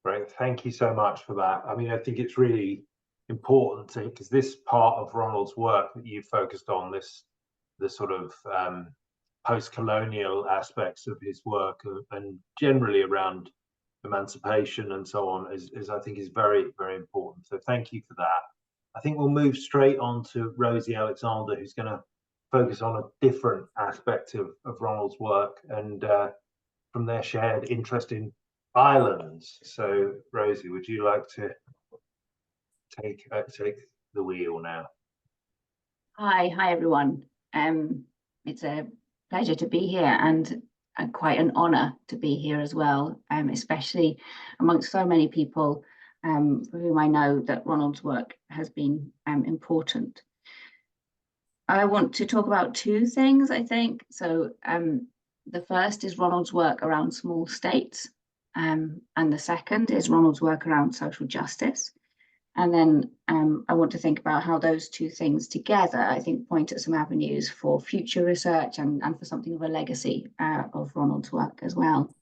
Great, thank you so much for that. I mean, I think it's really important because this part of Ronald's work that you focused on, this the sort of post-colonial aspects of his work and generally around emancipation and so on is I think is very, very important. So thank you for that. I think we'll move straight on to Rosie Alexander, who's going to focus on a different aspect of Ronald's work and from their shared interest in islands. So Rosie, would you like to take the wheel now? Hi everyone. It's a pleasure to be here and quite an honor to be here as well, especially amongst so many people for whom I know that Ronald's work has been important. I want to talk about two things, I think. So the first is Ronald's work around small states, and the second is Ronald's work around social justice. And then I want to think about how those two things together, I think, point at some avenues for future research and for something of a legacy of Ronald's work as well.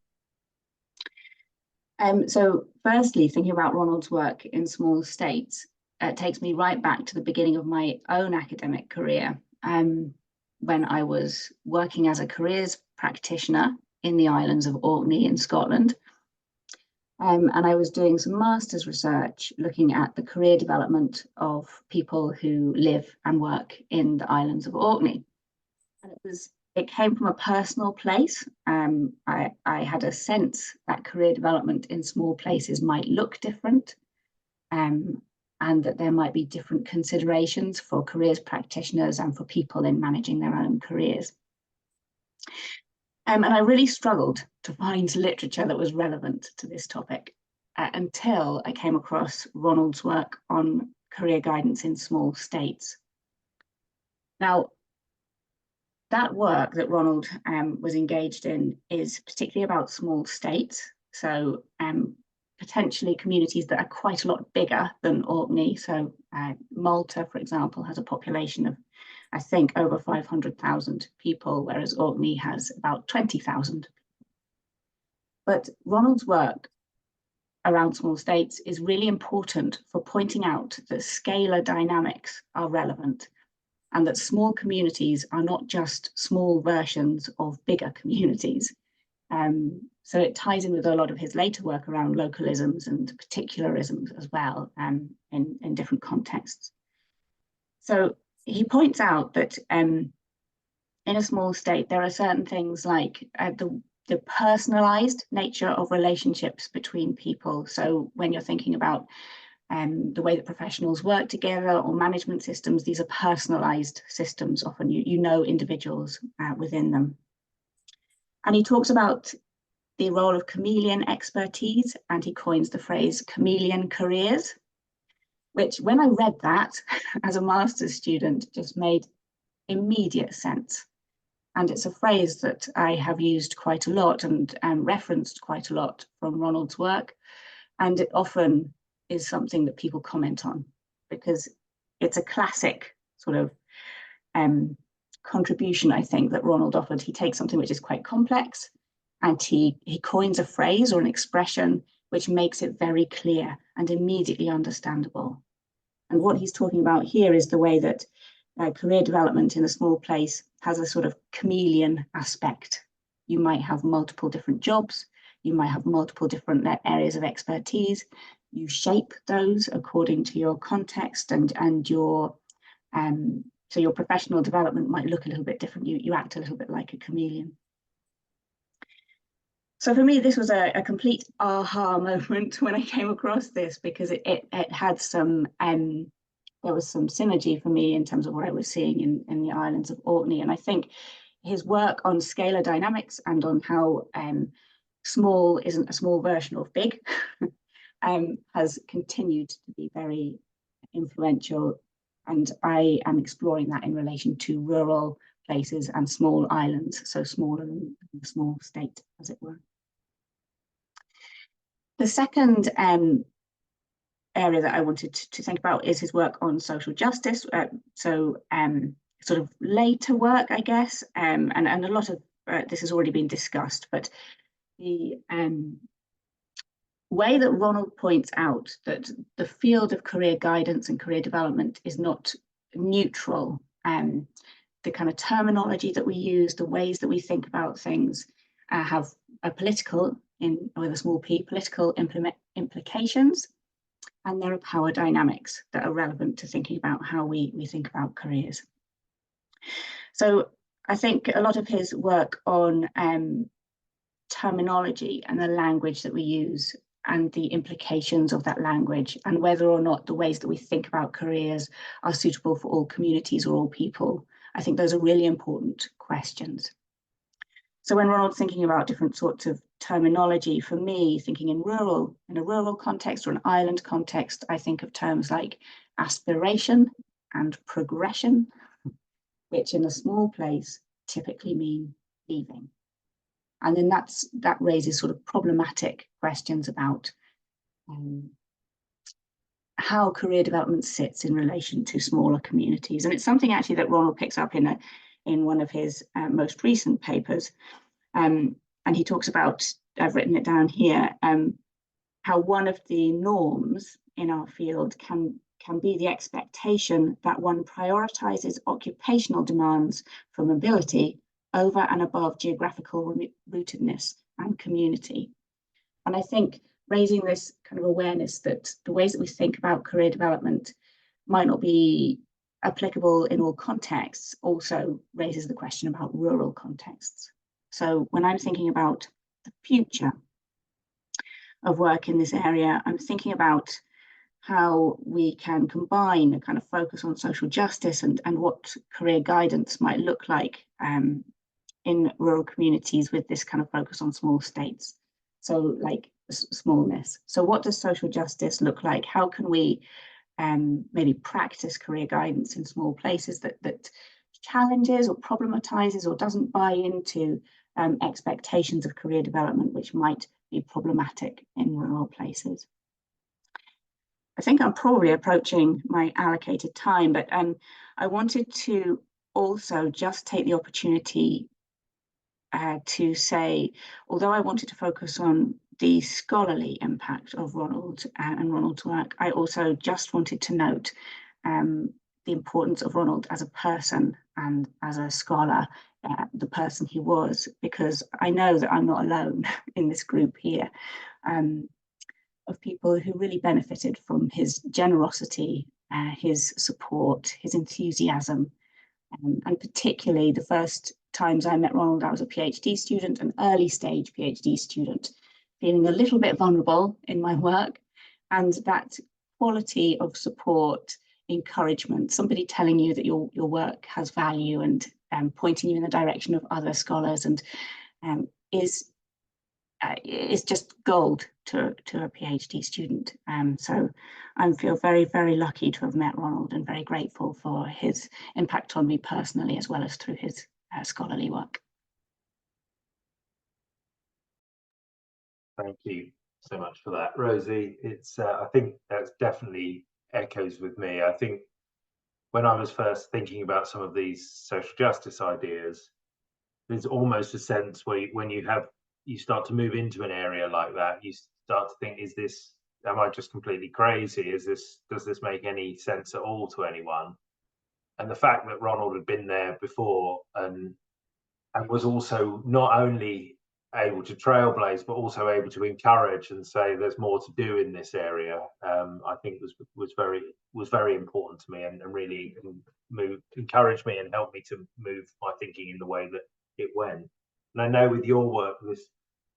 So firstly, thinking about Ronald's work in small states takes me right back to the beginning of my own academic career when I was working as a careers practitioner in the islands of Orkney in Scotland. And I was doing some master's research looking at the career development of people who live and work in the islands of Orkney. And it came from a personal place. I had a sense that career development in small places might look different, and that there might be different considerations for careers practitioners and for people in managing their own careers. And I really struggled to find literature that was relevant to this topic until I came across Ronald's work on career guidance in small states. Now, that work that Ronald was engaged in is particularly about small states, so potentially communities that are quite a lot bigger than Orkney. So Malta, for example, has a population of, I think, over 500,000 people, whereas Orkney has about 20,000. But Ronald's work around small states is really important for pointing out that scalar dynamics are relevant and that small communities are not just small versions of bigger communities. So it ties in with a lot of his later work around localisms and particularisms as well, in different contexts. So he points out that in a small state, there are certain things like the personalized nature of relationships between people. So when you're thinking about the way that professionals work together or management systems, these are personalized systems. Often you know individuals within them. And he talks about the role of chameleon expertise, and he coins the phrase chameleon careers, which when I read that as a master's student just made immediate sense. And it's a phrase that I have used quite a lot and referenced quite a lot from Ronald's work. And it often is something that people comment on because it's a classic sort of contribution, I think, that Ronald offered. He takes something which is quite complex and he coins a phrase or an expression which makes it very clear and immediately understandable. And what he's talking about here is the way that career development in a small place has a sort of chameleon aspect. You might have multiple different jobs, you might have multiple different areas of expertise. You shape those according to your context and your so your professional development might look a little bit different. You act a little bit like a chameleon. So for me, this was a complete aha moment when I came across this, because it had some, there was some synergy for me in terms of what I was seeing in the islands of Orkney. And I think his work on scalar dynamics and on how small isn't a small version of big has continued to be very influential. And I am exploring that in relation to rural places and small islands, so smaller than a small state, as it were. The second area that I wanted to think about is his work on social justice. Sort of later work, I guess, and a lot of this has already been discussed, but the way that Ronald points out that the field of career guidance and career development is not neutral the kind of terminology that we use, the ways that we think about things have a political, with a small p, political implications, and there are power dynamics that are relevant to thinking about how we think about careers. So I think a lot of his work on terminology and the language that we use and the implications of that language, and whether or not the ways that we think about careers are suitable for all communities or all people, I think those are really important questions. So when Ronald's thinking about different sorts of terminology, for me, thinking in a rural context or an island context, I think of terms like aspiration and progression, which in a small place typically mean leaving. And then that raises sort of problematic questions about how career development sits in relation to smaller communities. And it's something actually that Ronald picks up in one of his most recent papers. And he talks about, I've written it down here, how one of the norms in our field can be the expectation that one prioritizes occupational demands for mobility over and above geographical rootedness and community. And I think raising this kind of awareness that the ways that we think about career development might not be applicable in all contexts also raises the question about rural contexts. So when I'm thinking about the future of work in this area, I'm thinking about how we can combine a kind of focus on social justice and what career guidance might look like in rural communities with this kind of focus on small states. So like smallness. So what does social justice look like? How can we maybe practice career guidance in small places that challenges or problematizes or doesn't buy into expectations of career development, which might be problematic in rural places? I think I'm probably approaching my allocated time, but I wanted to also just take the opportunity to say, although I wanted to focus on the scholarly impact of Ronald and Ronald's work, I also just wanted to note the importance of Ronald as a person and as a scholar, the person he was, because I know that I'm not alone in this group here of people who really benefited from his generosity, his support, his enthusiasm, and particularly the first times I met Ronald, I was a PhD student, an early stage PhD student, feeling a little bit vulnerable in my work, and that quality of support, encouragement, somebody telling you that your work has value and pointing you in the direction of other scholars, and is just gold to a PhD student. So I feel very, very lucky to have met Ronald and very grateful for his impact on me personally, as well as through his scholarly work. Thank you so much for that, Rosie. It's I think that's definitely echoes with me. I think when I was first thinking about some of these social justice ideas, there's almost a sense where when you start to move into an area like that, you start to think, am I just completely crazy? Does this make any sense at all to anyone? And the fact that Ronald had been there before and was also not only able to trailblaze, but also able to encourage and say there's more to do in this area, I think was very important to me, and really encouraged me and helped me to move my thinking in the way that it went. And I know with your work,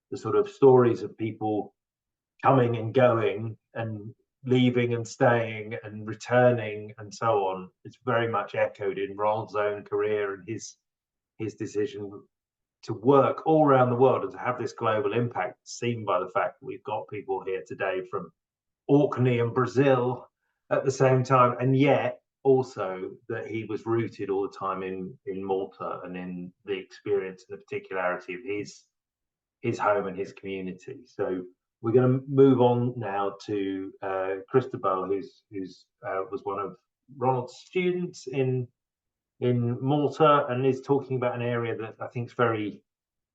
the sort of stories of people coming and going and leaving and staying and returning and so on, it's very much echoed in Ronald's own career and his decision to work all around the world and to have this global impact, seen by the fact that we've got people here today from Orkney and Brazil at the same time, and yet also that he was rooted all the time in Malta and in the experience and the particularity of his home and his community. So we're going to move on now to Cristobal, who's was one of Ronald's students in Malta and is talking about an area that I think is very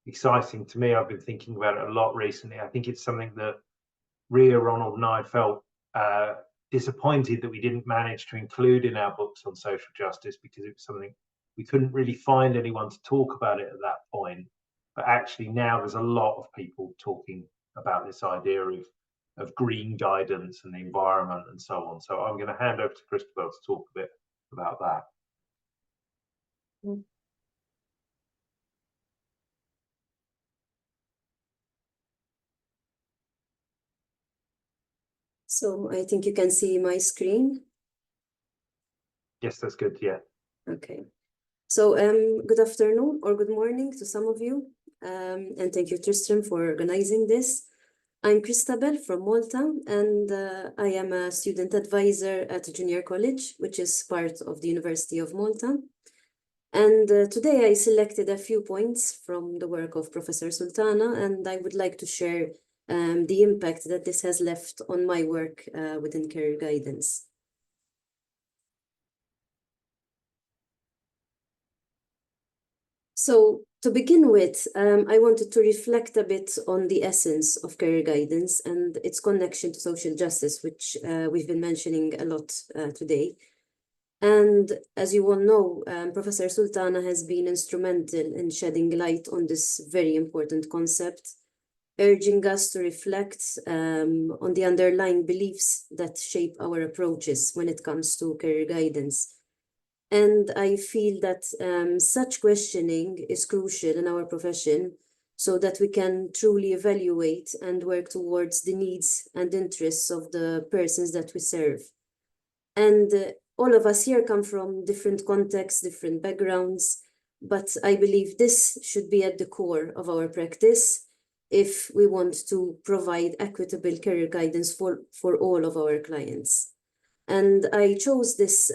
exciting to me. I've been thinking about it a lot recently. I think it's something that Ria, Ronald and I felt disappointed that we didn't manage to include in our books on social justice, because it was something we couldn't really find anyone to talk about it at that point. But actually now there's a lot of people talking about this idea of green guidance and the environment and so on. So I'm going to hand over to Christabel to talk a bit about that. So I think you can see my screen. Yes, that's good. Yeah. Okay. So good afternoon or good morning to some of you. And thank you, Tristram, for organizing this. I'm Christabel from Malta, and I am a student advisor at a junior college, which is part of the University of Malta. And today I selected a few points from the work of Professor Sultana, and I would like to share the impact that this has left on my work within career guidance. So to begin with, I wanted to reflect a bit on the essence of career guidance and its connection to social justice, which we've been mentioning a lot today. And as you all know, Professor Sultana has been instrumental in shedding light on this very important concept, urging us to reflect on the underlying beliefs that shape our approaches when it comes to career guidance. And I feel that such questioning is crucial in our profession so that we can truly evaluate and work towards the needs and interests of the persons that we serve. And all of us here come from different contexts, different backgrounds, but I believe this should be at the core of our practice if we want to provide equitable career guidance for all of our clients. And I chose this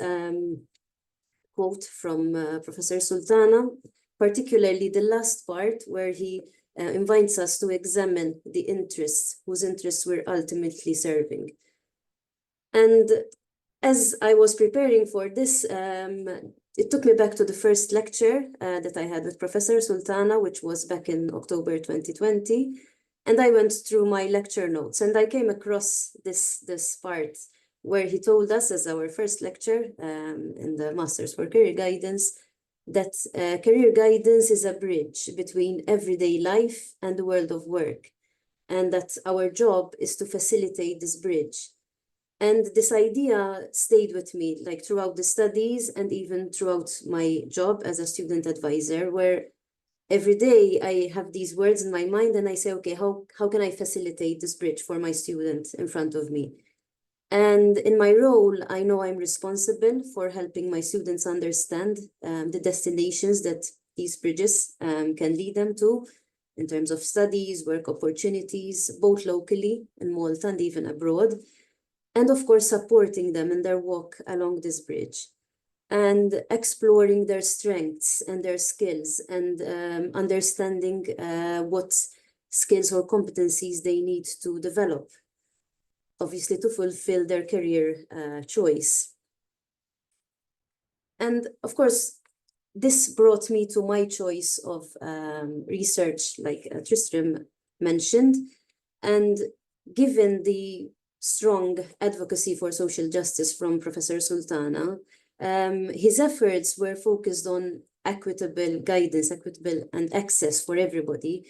quote from Professor Sultana, particularly the last part where he invites us to examine the interests, whose interests we're ultimately serving. And as I was preparing for this, it took me back to the first lecture that I had with Professor Sultana, which was back in October 2020. And I went through my lecture notes and I came across this part where he told us as our first lecture in the Masters for Career Guidance that career guidance is a bridge between everyday life and the world of work, and that our job is to facilitate this bridge. And this idea stayed with me like throughout the studies and even throughout my job as a student advisor, where every day I have these words in my mind and I say, okay, how can I facilitate this bridge for my student in front of me? And in my role, I know I'm responsible for helping my students understand the destinations that these bridges can lead them to in terms of studies, work opportunities, both locally in Malta and even abroad. And of course, supporting them in their walk along this bridge and exploring their strengths and their skills and understanding what skills or competencies they need to develop, obviously to fulfill their career choice. And of course, this brought me to my choice of research, like Tristram mentioned. And given the strong advocacy for social justice from Professor Sultana, his efforts were focused on equitable guidance, equitable and access for everybody.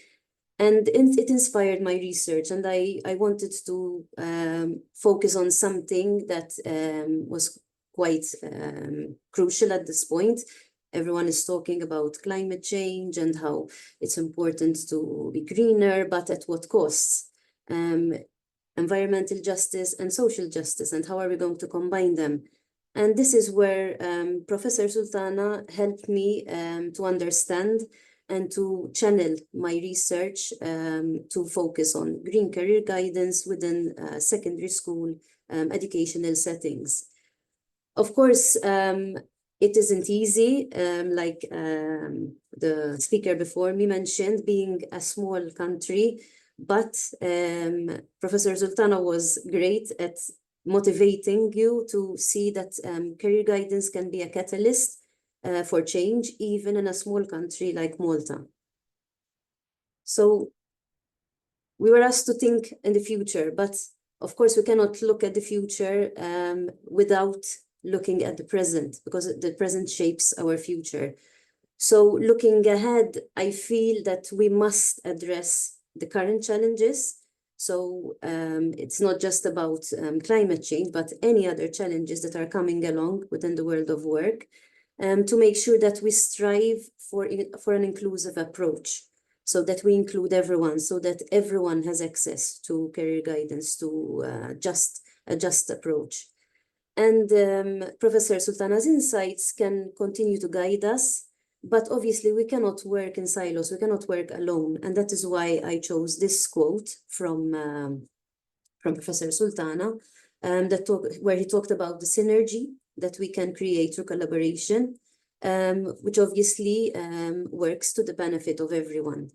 And it inspired my research, and I wanted to focus on something that was quite crucial at this point. Everyone is talking about climate change and how it's important to be greener, but at what costs? Environmental justice and social justice, and how are we going to combine them? And this is where Professor Sultana helped me to understand and to channel my research to focus on green career guidance within secondary school educational settings. Of course, it isn't easy, like the speaker before me mentioned, being a small country, but Professor Sultana was great at motivating you to see that career guidance can be a catalyst for change, even in a small country like Malta. So we were asked to think in the future, but of course we cannot look at the future without looking at the present, because the present shapes our future. So looking ahead, I feel that we must address the current challenges. So it's not just about climate change, but any other challenges that are coming along within the world of work, to make sure that we strive for an inclusive approach, so that we include everyone, so that everyone has access to career guidance, to a just approach. And Professor Sultana's insights can continue to guide us, but obviously we cannot work in silos, we cannot work alone. And that is why I chose this quote from Professor Sultana, where he talked about the synergy that we can create through collaboration, which obviously works to the benefit of everyone.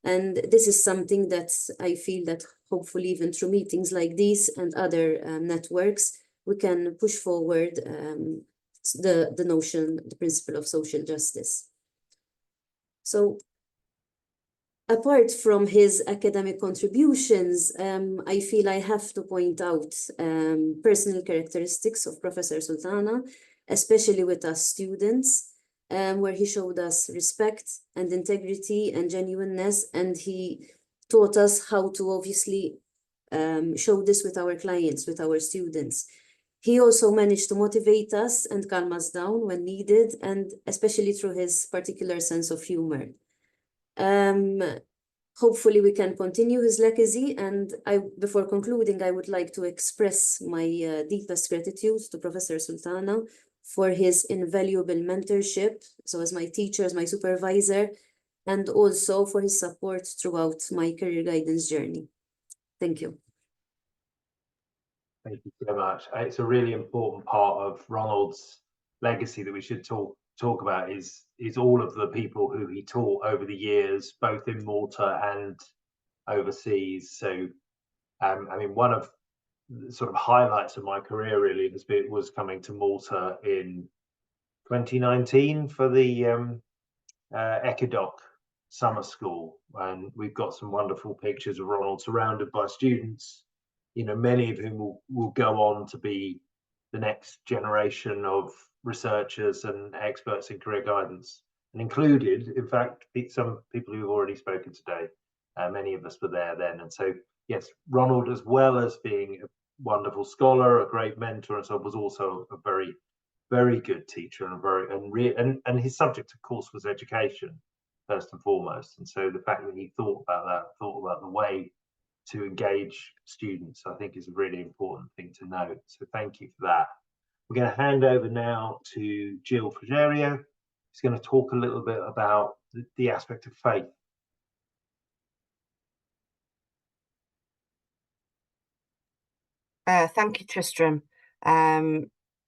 And this is something that I feel that hopefully even through meetings like these and other networks, we can push forward the notion, the principle of social justice. So apart from his academic contributions, I feel I have to point out personal characteristics of Professor Sultana, especially with us students, where he showed us respect and integrity and genuineness, and he taught us how to obviously show this with our clients, with our students. He also managed to motivate us and calm us down when needed, and especially through his particular sense of humor. Hopefully we can continue his legacy, and before concluding, I would like to express my deepest gratitude to Professor Sultana for his invaluable mentorship, so as my teacher, as my supervisor, and also for his support throughout my career guidance journey. Thank you. Thank you so much. It's a really important part of Ronald's legacy that we should talk about is all of the people who he taught over the years, both in Malta and overseas. So, I mean, one of the sort of highlights of my career really was coming to Malta in 2019 for the ECADOC summer school, and we've got some wonderful pictures of Ronald surrounded by students, you know, many of whom will go on to be the next generation of researchers and experts in career guidance, and included, in fact, some people who've already spoken today. Many of us were there then. And so, yes, Ronald, as well as being a wonderful scholar, a great mentor, and so was also a very, very good teacher, and his subject, of course, was education first and foremost. And so the fact that he thought about the way to engage students, I think is a really important thing to note. So thank you for that. We're going to hand over now to Gill Frigerio. He's going to talk a little bit about the aspect of faith. Thank you, Tristram.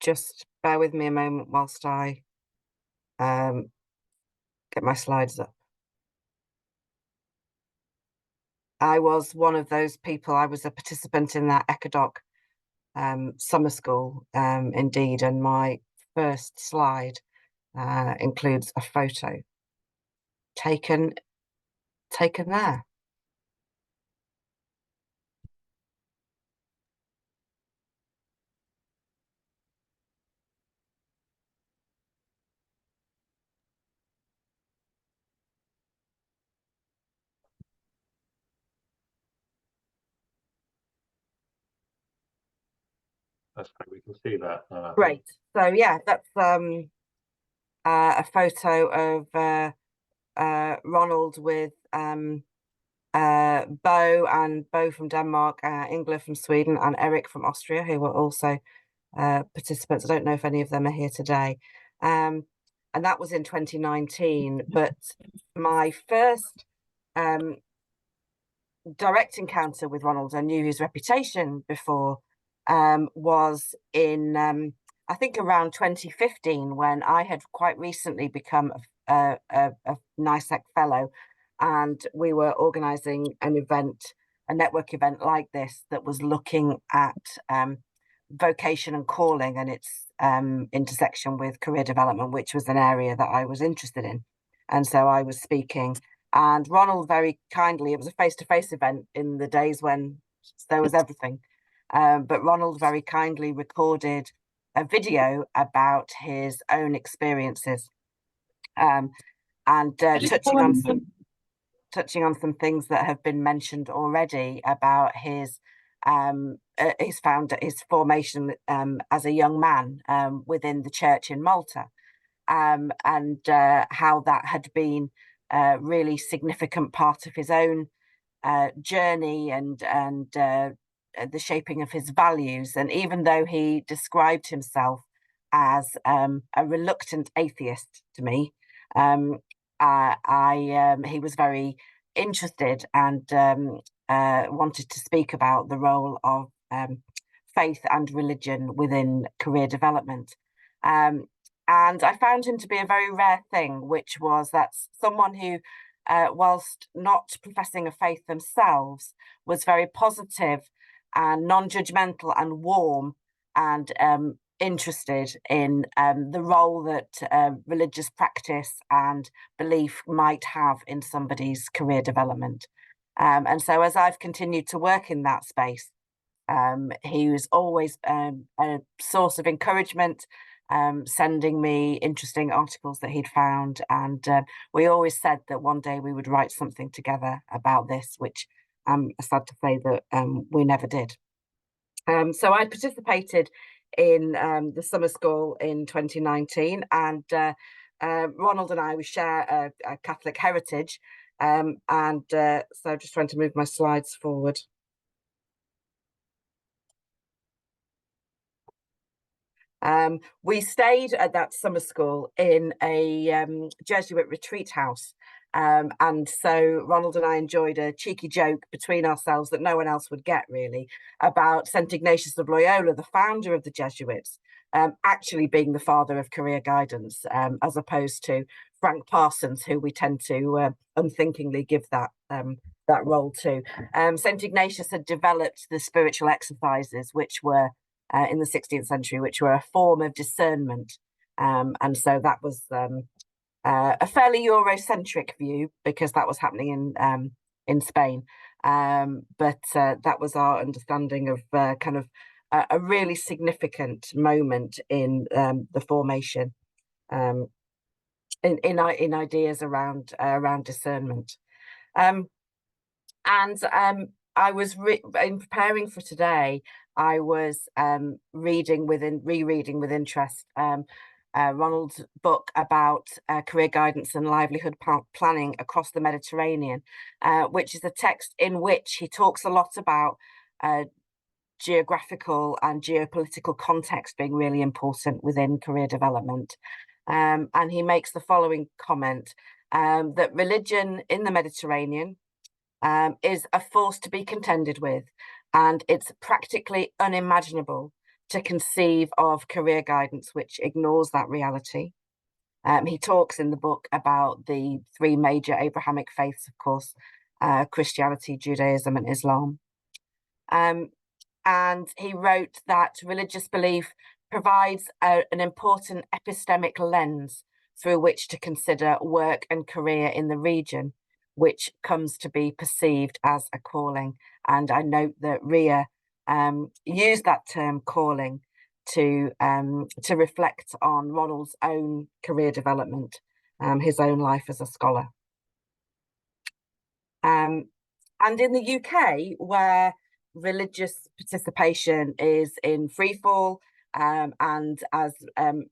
Just bear with me a moment whilst I get my slides up. I was one of those people, I was a participant in that ECADOC summer school, indeed, and my first slide includes a photo taken there. That's great, we can see that now. Great. So yeah, that's a photo of Ronald with Bo from Denmark, Ingela from Sweden, and Eric from Austria, who were also participants. I don't know if any of them are here today. And that was in 2019. But my first direct encounter with Ronald, I knew his reputation before, was in, I think around 2015, when I had quite recently become a NICEC Fellow, and we were organising an event, a network event like this, that was looking at vocation and calling and its intersection with career development, which was an area that I was interested in. And so I was speaking, and Ronald very kindly, it was a face-to-face event in the days when there was everything, but Ronald very kindly recorded a video about his own experiences, and touching on some things that have been mentioned already about his formation as a young man within the church in Malta, and how that had been a really significant part of his own journey and the shaping of his values. And even though he described himself as a reluctant atheist to me, he was very interested and wanted to speak about the role of faith and religion within career development. And I found him to be a very rare thing, which was that someone who, whilst not professing a faith themselves, was very positive and non-judgmental and warm and interested in the role that religious practice and belief might have in somebody's career development. And so as I've continued to work in that space, he was always a source of encouragement, sending me interesting articles that he'd found. And we always said that one day we would write something together about this, which I'm sad to say that we never did. So I participated in the summer school in 2019, and Ronald and I, we share a Catholic heritage, so just trying to move my slides forward. We stayed at that summer school in a Jesuit retreat house. And so Ronald and I enjoyed a cheeky joke between ourselves that no one else would get, really, about St. Ignatius of Loyola, the founder of the Jesuits, actually being the father of career guidance, as opposed to Frank Parsons, who we tend to unthinkingly give that role to. St. Ignatius had developed the spiritual exercises, which were in the 16th century, which were a form of discernment. And so that was a fairly Eurocentric view, because that was happening in Spain. But that was our understanding of kind of a really significant moment in the formation in ideas around discernment. I was in preparing for today, I was rereading with interest Ronald's book about career guidance and livelihood planning across the Mediterranean, which is a text in which he talks a lot about geographical and geopolitical context being really important within career development. And he makes the following comment, that religion in the Mediterranean is a force to be contended with, and it's practically unimaginable to conceive of career guidance which ignores that reality. He talks in the book about the three major Abrahamic faiths, of course, Christianity, Judaism, and Islam. And he wrote that religious belief provides an important epistemic lens through which to consider work and career in the region, which comes to be perceived as a calling. And I note that Ria used that term calling to reflect on Ronald's own career development, his own life as a scholar. And in the UK, where religious participation is in freefall, and as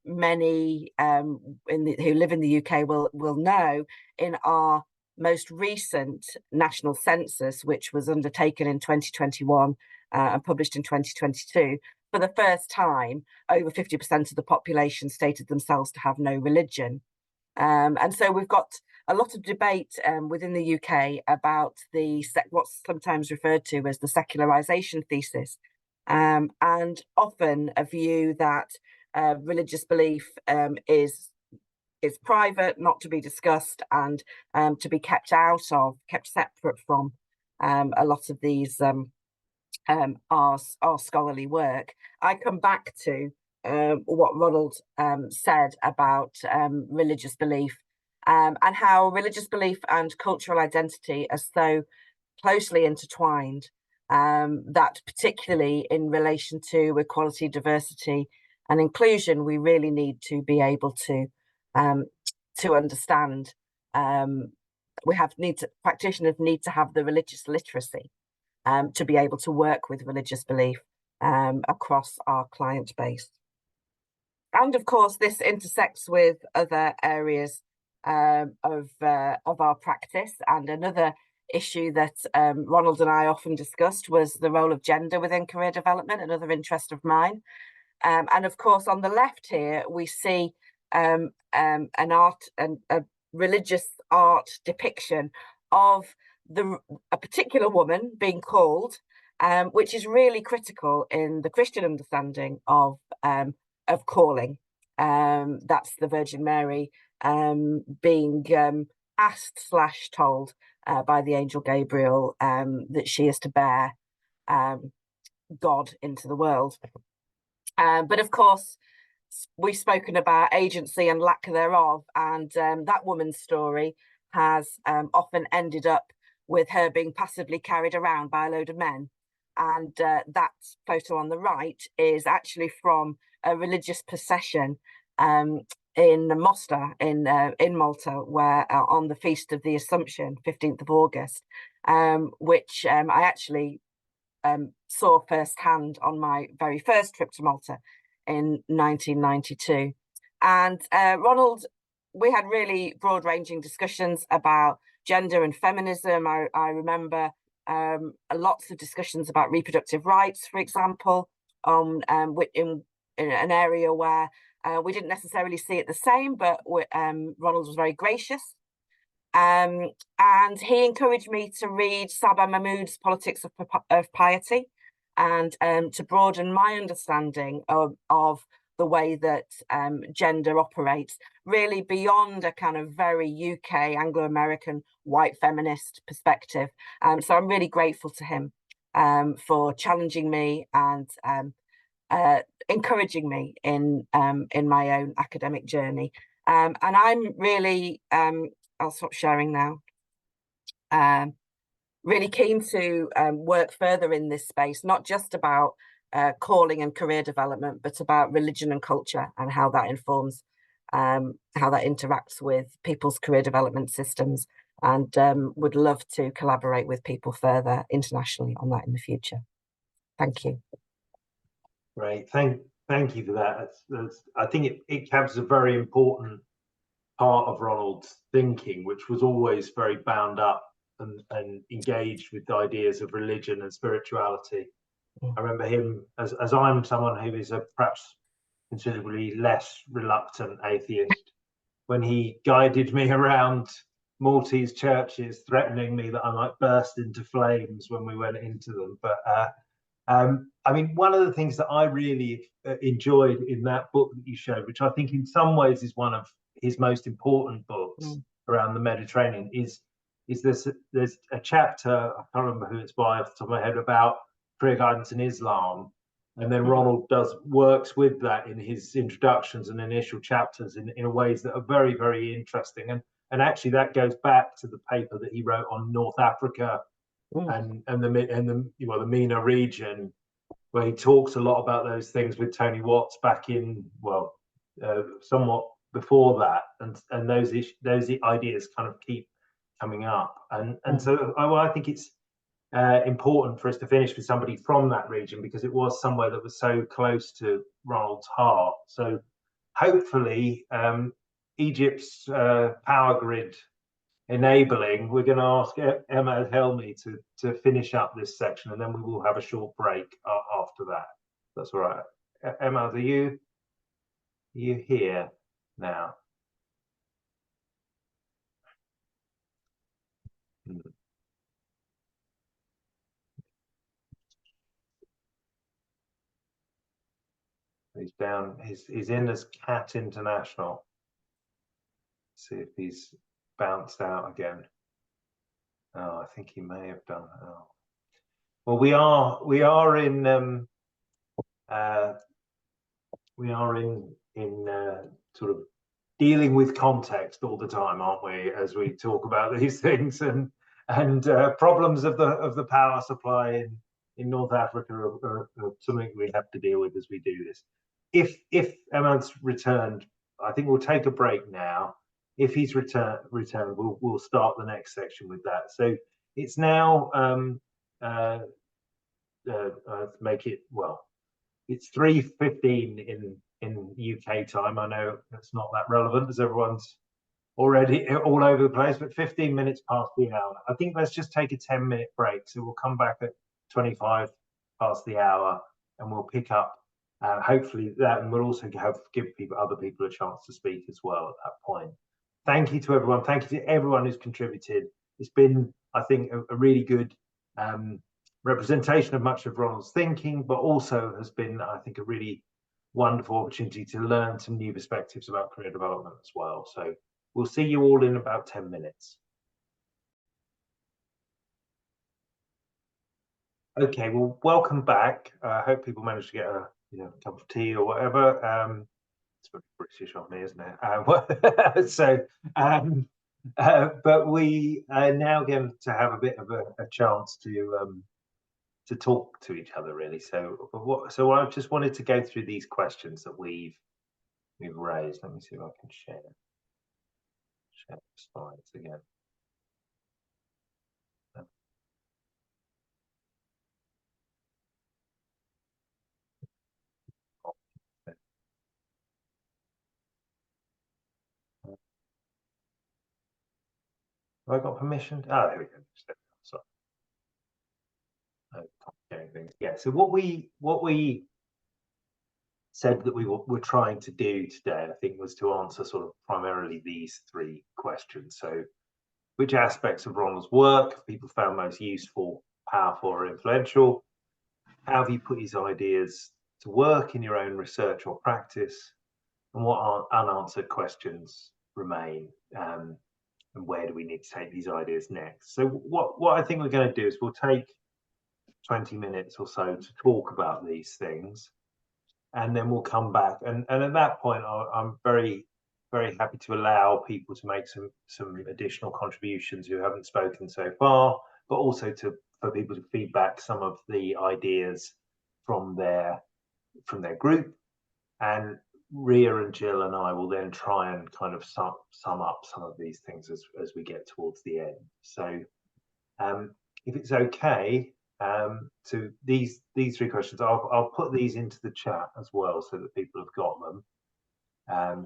many who live in the UK will know, in our most recent national census, which was undertaken in 2021 and published in 2022, for the first time, over 50% of the population stated themselves to have no religion. And so we've got a lot of debate within the UK about what's sometimes referred to as the secularization thesis, and often a view that religious belief is private, not to be discussed, and to be kept separate from a lot of these our scholarly work. I come back to what Ronald said about religious belief, and how religious belief and cultural identity are so closely intertwined, that particularly in relation to equality, diversity, and inclusion, we really need to be able to understand. Practitioners need to have the religious literacy to be able to work with religious belief across our client base. And of course, this intersects with other areas of our practice. And another issue that Ronald and I often discussed was the role of gender within career development, another interest of mine. And of course, on the left here, we see a religious art depiction of a particular woman being called, which is really critical in the Christian understanding of calling. That's the Virgin Mary being asked/told by the angel Gabriel that she is to bear God into the world. But of course, we've spoken about agency and lack thereof, and that woman's story has often ended up with her being passively carried around by a load of men. And that photo on the right is actually from a religious procession in Mostar in Malta, where on the Feast of the Assumption, 15th of August, which I actually saw firsthand on my very first trip to Malta in 1992. And Ronald, we had really broad-ranging discussions about gender and feminism. I remember lots of discussions about reproductive rights, for example, in an area where we didn't necessarily see it the same, but Ronald was very gracious. And he encouraged me to read Saba Mahmood's Politics of Piety, and to broaden my understanding of the way that gender operates, really beyond a kind of very UK Anglo-American white feminist perspective. So I'm really grateful to him for challenging me and encouraging me in my own academic journey. And I'm really, I'll stop sharing now. Really keen to work further in this space, not just about calling and career development, but about religion and culture and how that informs, how that interacts with people's career development systems, and would love to collaborate with people further internationally on that in the future. Thank you. Great, thank you for that. I think it captures a very important part of Ronald's thinking, which was always very bound up and engaged with the ideas of religion and spirituality. I remember him, as I'm someone who is a perhaps considerably less reluctant atheist, when he guided me around Maltese churches, threatening me that I might burst into flames when we went into them. But I mean, one of the things that I really enjoyed in that book that you showed, which I think in some ways is one of his most important books around the Mediterranean, is there's a chapter, I can't remember who it's by off the top of my head, about career guidance in Islam, and then Ronald works with that in his introductions and initial chapters in ways that are very, very interesting, and actually that goes back to the paper that he wrote on North Africa and the MENA region, where he talks a lot about those things with Tony Watts back in somewhat before that, and those ideas kind of keep coming up, and so I think it's important for us to finish with somebody from that region, because it was somewhere that was so close to Ronald's heart. So hopefully Egypt's power grid enabling, we're going to ask Emad Helmy to finish up this section, and then we will have a short break after that. That's all right. Emad, are you here now? He's down. He's in as Cat International. See if he's bounced out again. Oh, I think he may have done. Oh. Well, we are in sort of dealing with context all the time, aren't we? As we talk about these things, and problems of the power supply in North Africa are something we have to deal with as we do this. if Emad's returned, I think we'll take a break now. If he's returned, we'll start the next section with that. So it's now make it, well, it's 3:15 in UK time. I know that's not that relevant as everyone's already all over the place, but 15 minutes past the hour. I think let's just take a 10-minute break. So we'll come back at 25 past the hour and we'll pick up hopefully that, and we'll also give other people a chance to speak as well at that point. Thank you to everyone. Thank you to everyone who's contributed. It's been, I think, a really good representation of much of Ronald's thinking, but also has been, I think, a really wonderful opportunity to learn some new perspectives about career development as well. So we'll see you all in about 10 minutes. Okay, well, welcome back. I hope people managed to get a cup of tea or whatever. It's very British of me, isn't it? But we are now going to have a bit of a chance to talk to each other, really. So I just wanted to go through these questions that we've raised. Let me see if I can share the slides again. Have I got permission? Oh, there we go. Sorry. Things. Yeah. So what we said that we were trying to do today, I think, was to answer sort of primarily these three questions. So, which aspects of Ronald's work have people found most useful, powerful, or influential? How have you put his ideas to work in your own research or practice? And what unanswered questions remain? And where do we need to take these ideas next? So what I think we're going to do is we'll take 20 minutes or so to talk about these things, and then we'll come back. And at that point, I'm very, very happy to allow people to make some additional contributions who haven't spoken so far, but also for people to feedback some of the ideas from their group. And Ria and Gill and I will then try and kind of sum up some of these things as we get towards the end. So if it's okay, so these three questions, I'll put these into the chat as well so that people have got them.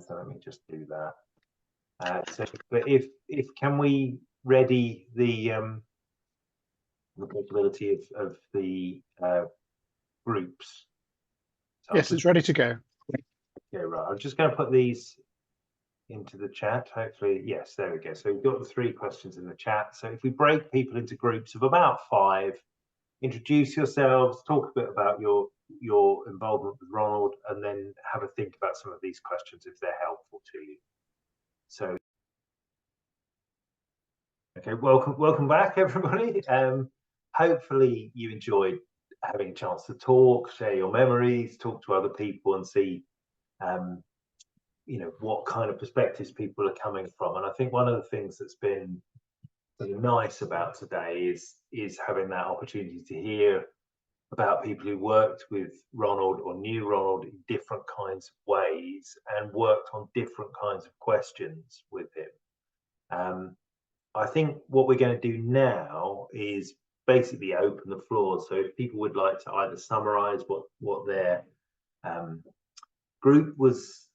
So let me just do that. But if can we ready the possibility of the groups? So yes, it's ready to go. Yeah, right. I'm just going to put these into the chat. Hopefully, yes, there we go. So we've got the three questions in the chat. So if we break people into groups of about 5, introduce yourselves, talk a bit about your involvement with Ronald, and then have a think about some of these questions if they're helpful to you. So, okay, welcome back, everybody. Hopefully you enjoyed having a chance to talk, share your memories, talk to other people, and see what kind of perspectives people are coming from. And I think one of the things that's been really nice about today is having that opportunity to hear about people who worked with Ronald or knew Ronald in different kinds of ways and worked on different kinds of questions with him. I think what we're going to do now is basically open the floor. So if people would like to either summarize what their group was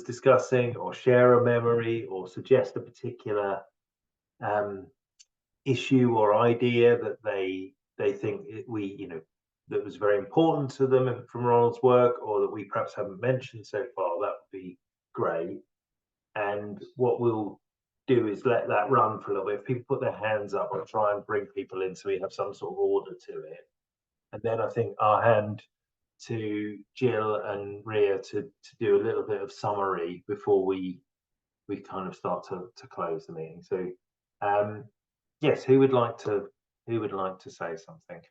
discussing, or share a memory, or suggest a particular issue or idea that they think that was very important to them from Ronald's work, or that we perhaps haven't mentioned so far, that would be great. And what we'll do is let that run for a little bit. If people put their hands up, I'll try and bring people in so we have some sort of order to it. And then I think I'll hand to Gill and Ria to do a little bit of summary before we kind of start to close the meeting. So yes, who would like to say something?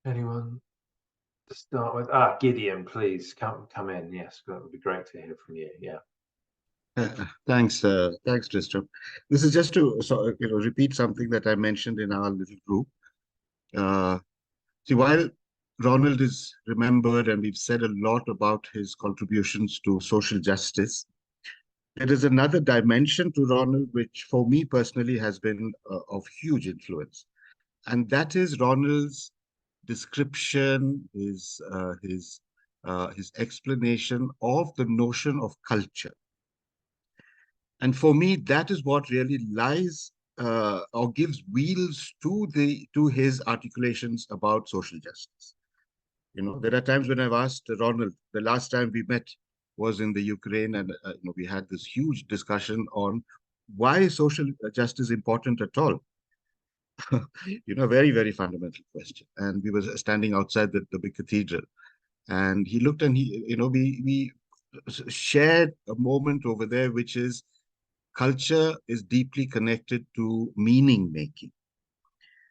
Anyone to start with, Gideon, please come in. Yes, that would be great to hear from you. Yeah. Thanks, Tristram. This is just to repeat something that I mentioned in our little group. See, while Ronald is remembered and we've said a lot about his contributions to social justice, there is another dimension to Ronald which, for me personally, has been of huge influence, and that is Ronald's description, his explanation of the notion of culture. And for me, that is what really lies or gives wheels to his articulations about social justice. You know, there are times when I've asked Ronald, the last time we met was in the Ukraine, and we had this huge discussion on why is social justice important at all. Very, very fundamental question. And we were standing outside the big cathedral, and he looked and we shared a moment over there, which is culture is deeply connected to meaning making.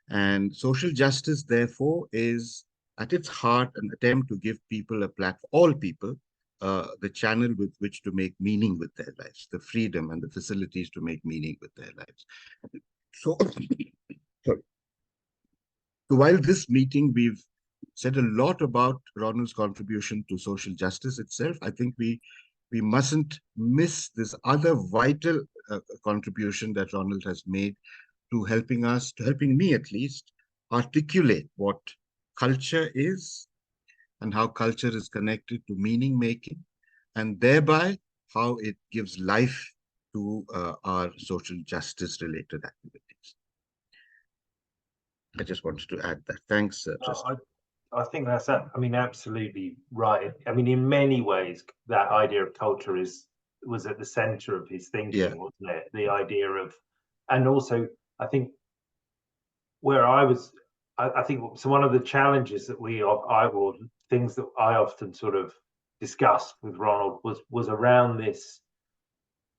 And social justice, therefore, is at its heart an attempt to give people a platform, all people, the channel with which to make meaning with their lives, the freedom and the facilities to make meaning with their lives. So, sorry. So while this meeting, we've said a lot about Ronald's contribution to social justice itself, I think we mustn't miss this other vital contribution that Ronald has made to helping me at least, articulate what culture is and how culture is connected to meaning making, and thereby how it gives life to our social justice related activities. I just wanted to add that. Thanks, Tristram. I think that's, absolutely right. In many ways, that idea of culture was at the center of his thinking, wasn't it? The idea of, and also, I think where I think so one of the challenges that things that I often sort of discussed with Ronald was around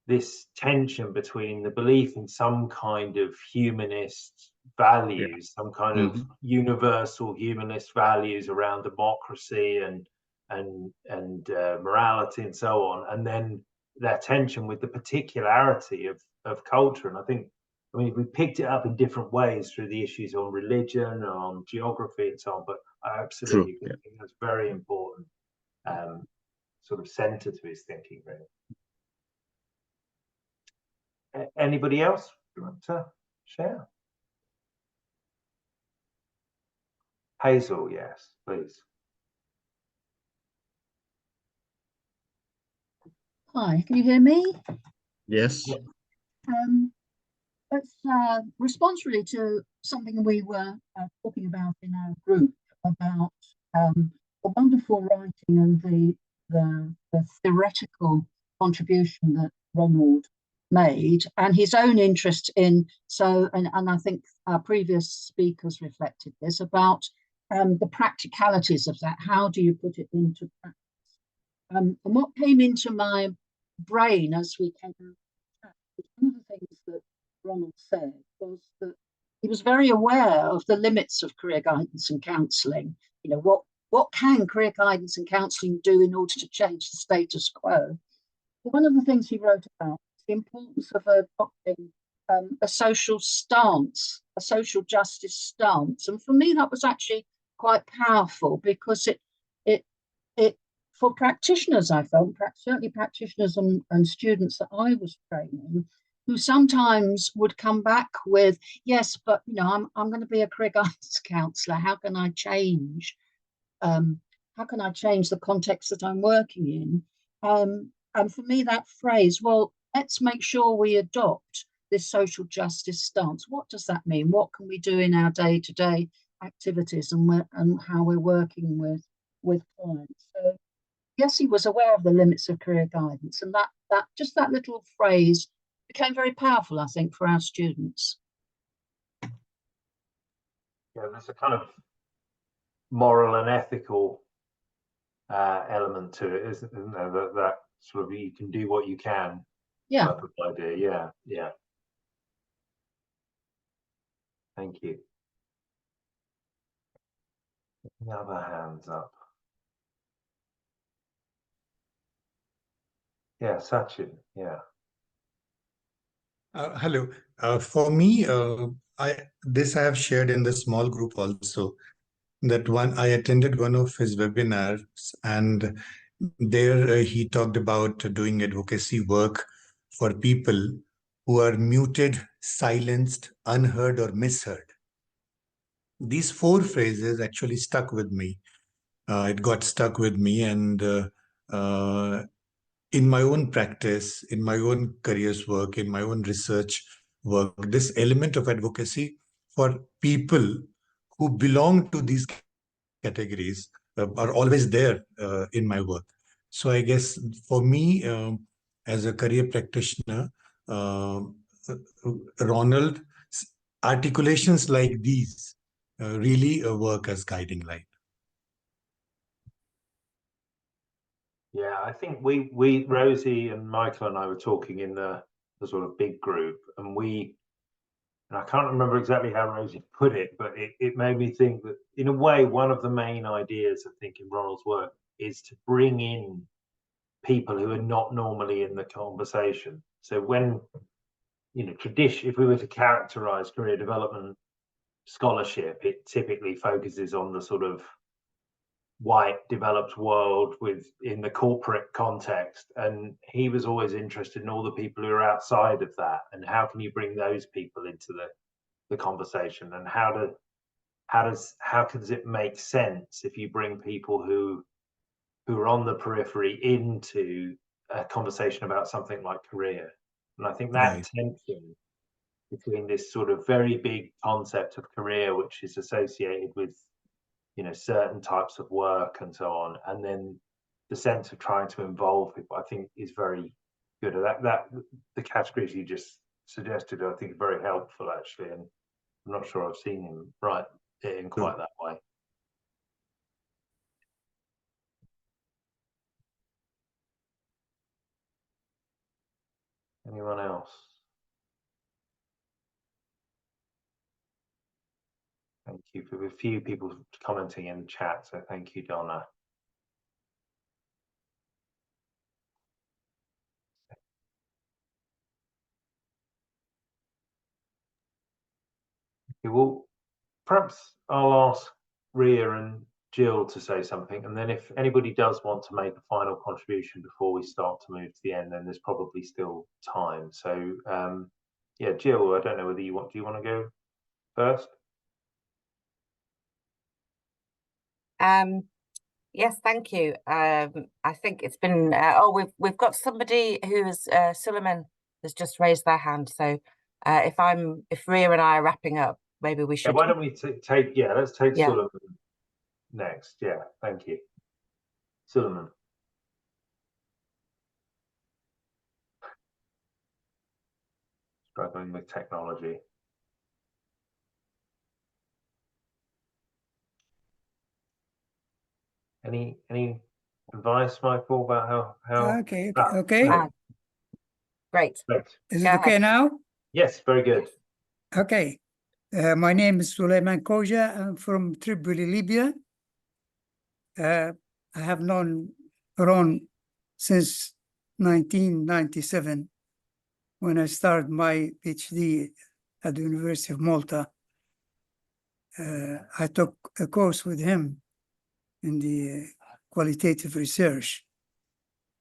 this tension between the belief in some kind of humanist values, some kind of universal humanist values around democracy and morality and so on, and then that tension with the particularity of culture. And I think, we picked it up in different ways through the issues on religion, on geography and so on, but I absolutely think that's very important sort of center to his thinking, really. Anybody else want to share? Hazel, yes, please. Hi, can you hear me? Yes. It's response really to something we were talking about in our group about the wonderful writing and the theoretical contribution that Ronald made, and his own interest in, and I think our previous speakers reflected this, about the practicalities of that. How do you put it into practice? And what came into my brain as we came out, one of the things that Ronald said was that he was very aware of the limits of career guidance and counselling. What can career guidance and counselling do in order to change the status quo? But one of the things he wrote about was the importance of adopting a social stance, a social justice stance. And for me, that was actually quite powerful, because it for practitioners, I felt, certainly practitioners and students that I was training, who sometimes would come back with, yes, but I'm going to be a career guidance counsellor. How can I change? How can I change the context that I'm working in? And for me, that phrase, well, let's make sure we adopt this social justice stance. What does that mean? What can we do in our day-to-day activities and how we're working with clients? So yes, he was aware of the limits of career guidance, and that little phrase became very powerful, I think, for our students. Yeah, there's a kind of moral and ethical element to it, isn't there? That sort of, you can do what you can. Yeah. Type of idea. Yeah. Thank you. Any other hands up? Yeah, Sachin. Yeah. Hello. For me, I have shared in the small group also. That I attended one of his webinars, and there he talked about doing advocacy work for people who are muted, silenced, unheard, or misheard. These 4 phrases actually stuck with me. It got stuck with me, and in my own practice, in my own careers work, in my own research work, this element of advocacy for people who belong to these categories are always there in my work. So I guess for me, as a career practitioner, Ronald, articulations like these really work as guiding light. Yeah, I think we Rosie and Michael and I were talking in the sort of big group, and I can't remember exactly how Rosie put it, but it made me think that in a way, one of the main ideas I think in Ronald's work is to bring in people who are not normally in the conversation. So when, if we were to characterize career development scholarship, it typically focuses on the sort of white developed world in the corporate context, and he was always interested in all the people who are outside of that, and how can you bring those people into the conversation, and how does it make sense if you bring people who are on the periphery into a conversation about something like career. And I think that tension between this sort of very big concept of career, which is associated with certain types of work and so on, and then the sense of trying to involve people, I think is very good. That the categories you just suggested, I think, are very helpful actually, and I'm not sure I've seen him write it in quite that way. Anyone else? Thank you for a few people commenting in the chat, so thank you, Donna. Okay, well, perhaps I'll ask Ria and Gill to say something, and then if anybody does want to make a final contribution before we start to move to the end, then there's probably still time. So yeah, Gill, I don't know whether do you want to go first? Yes, thank you. I think it's been we've got somebody who's Suleiman has just raised their hand. So if Ria and I are wrapping up, maybe we should. Yeah, why don't we take let's take Yeah. Suleiman next. Yeah, thank you. Suleiman. Struggling with technology. Any advice, Michael, about how? Okay. Great. Is it okay now? Yes, very good. Okay. My name is Suleiman Koja. I'm from Tripoli, Libya. I have known Ron since 1997 when I started my PhD at the University of Malta. I took a course with him in the qualitative research.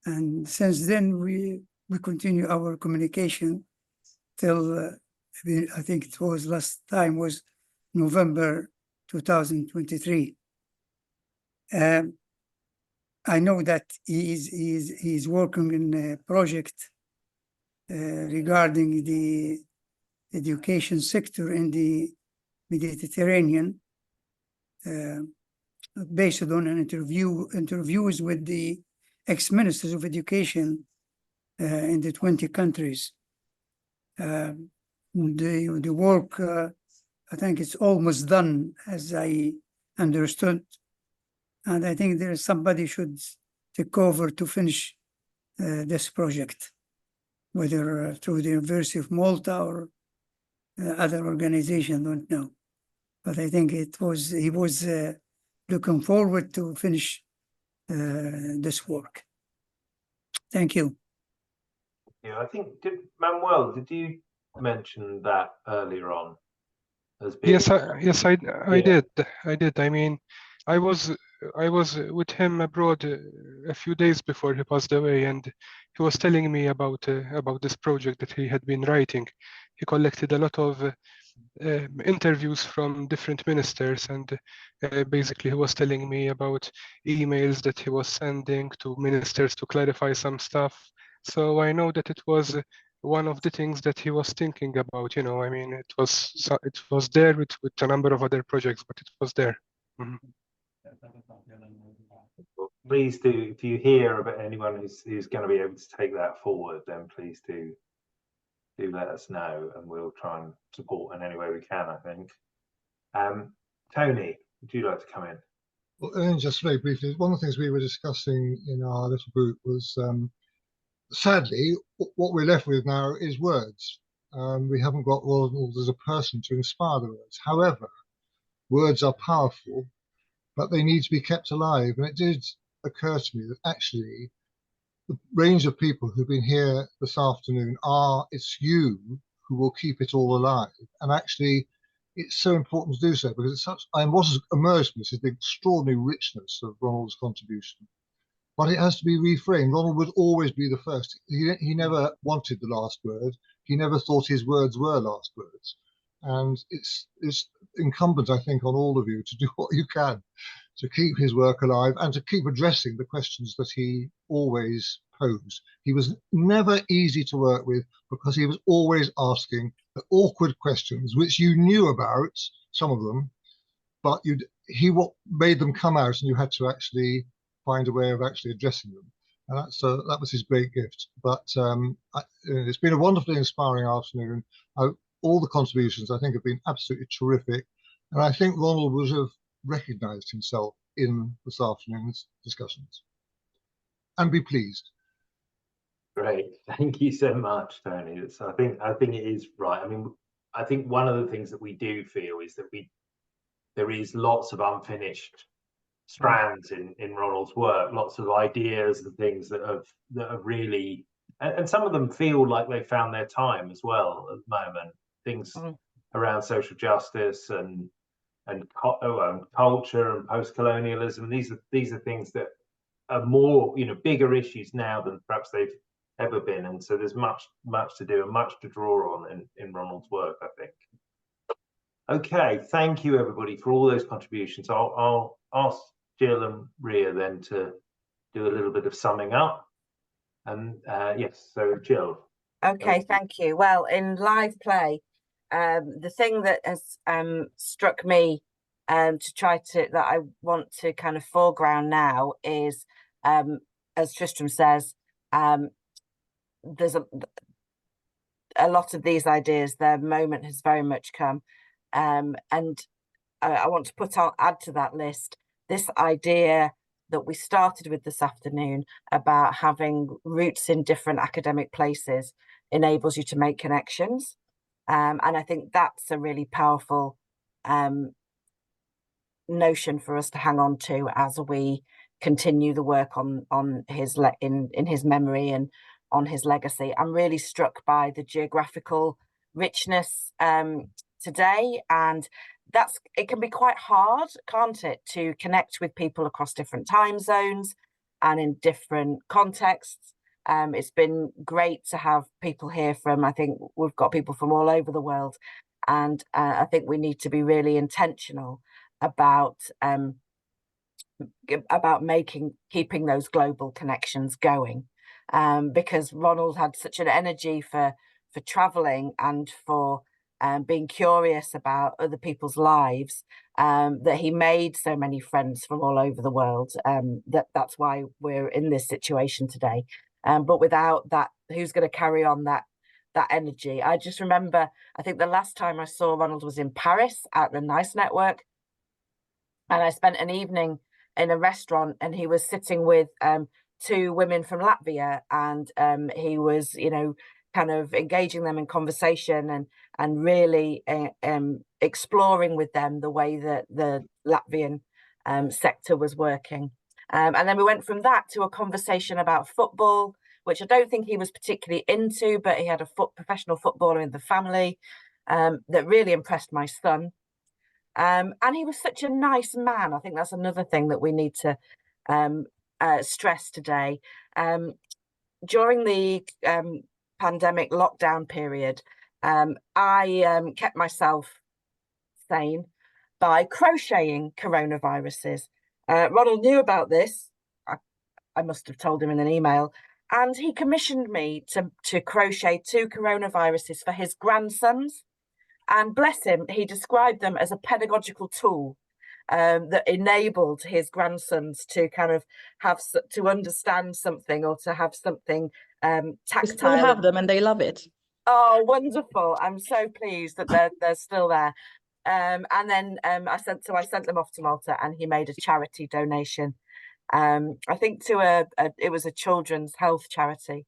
And since then, we continue our communication till I think it was last time was November 2023. I know that he is working in a project regarding the education sector in the Mediterranean, based on an interviews with the ex-ministers of education in the 20 countries. The work, I think it's almost done, as I understood. And I think there is somebody should take over to finish this project, whether through the University of Malta or other organization, don't know. But I think he was looking forward to finish this work. Thank you. Yeah, I think Manuel, did you mention that earlier on as being? Yes, I Yeah. did. I mean, I was with him abroad a few days before he passed away, and he was telling me about this project that he had been writing. He collected a lot of interviews from different ministers, and basically he was telling me about emails that he was sending to ministers to clarify some stuff. So I know that it was one of the things that he was thinking about. You know, I mean, it was there with a number of other projects, but it was there. Mhm. Please do, if you hear about anyone who's going to be able to take that forward, then please do let us know, and we'll try and support in any way we can, I think. Tony, would you like to come in? Well, just very briefly, one of the things we were discussing in our little group was, sadly, what we're left with now is words. We haven't got Ronald as a person to inspire the words. However, words are powerful, but they need to be kept alive. And it did occur to me that actually the range of people who've been here this afternoon it's you who will keep it all alive. And actually, it's so important to do so because it's such, and what has emerged from this is the extraordinary richness of Ronald's contribution. But it has to be reframed. Ronald would always be the first. He never wanted the last word. He never thought his words were last words. And it's incumbent, I think, on all of you to do what you can to keep his work alive and to keep addressing the questions that he always posed. He was never easy to work with because he was always asking the awkward questions, which you knew about, some of them, but he made them come out and you had to actually find a way of actually addressing them. And that was his great gift. But it's been a wonderfully inspiring afternoon. All the contributions, I think, have been absolutely terrific. And I think Ronald would have recognized himself in this afternoon's discussions and be pleased. Great, thank you so much, Tony. I think it is right. I mean, I think one of the things that we do feel is that there is lots of unfinished strands in Ronald's work, lots of ideas and things that have really, and some of them feel like they found their time as well at the moment. Things around social justice and culture and post-colonialism. These are things that are more, bigger issues now than perhaps they've ever been. And so there's much to do and much to draw on in Ronald's work, I think. Okay, thank you everybody for all those contributions. I'll ask Gill and Ria then to do a little bit of summing up. And yes, so Gill. Okay, thank you. Well, in live play, the thing that has struck me that I want to kind of foreground now is, as Tristram says, there's a lot of these ideas, their moment has very much come. And I want to add to that list this idea that we started with this afternoon about having roots in different academic places enables you to make connections. And I think that's a really powerful notion for us to hang on to as we continue the work on his in his memory and on his legacy. I'm really struck by the geographical richness today, and it can be quite hard, can't it, to connect with people across different time zones and in different contexts. It's been great to have people here I think we've got people from all over the world, and I think we need to be really intentional about keeping those global connections going, because Ronald had such an energy for traveling and for being curious about other people's lives, that he made so many friends from all over the world. That's why we're in this situation today. But without that, who's going to carry on that energy? I just remember, I think the last time I saw Ronald was in Paris at the NICE network, and I spent an evening in a restaurant, and he was sitting with two women from Latvia, and he was, kind of engaging them in conversation and really exploring with them the way that the Latvian sector was working. And then we went from that to a conversation about football, which I don't think he was particularly into, but he had a professional footballer in the family that really impressed my son. And he was such a nice man. I think that's another thing that we need to stress today. During the pandemic lockdown period, I kept myself sane by crocheting coronaviruses. Ronald knew about this. I must have told him in an email, and he commissioned me to crochet 2 coronaviruses for his grandsons. And bless him, he described them as a pedagogical tool that enabled his grandsons to kind of to understand something, or to have something tactile. We still have them and they love it. Oh, wonderful. I'm so pleased that they're still there. And then I sent them off to Malta, and he made a charity donation. I think to it was a children's health charity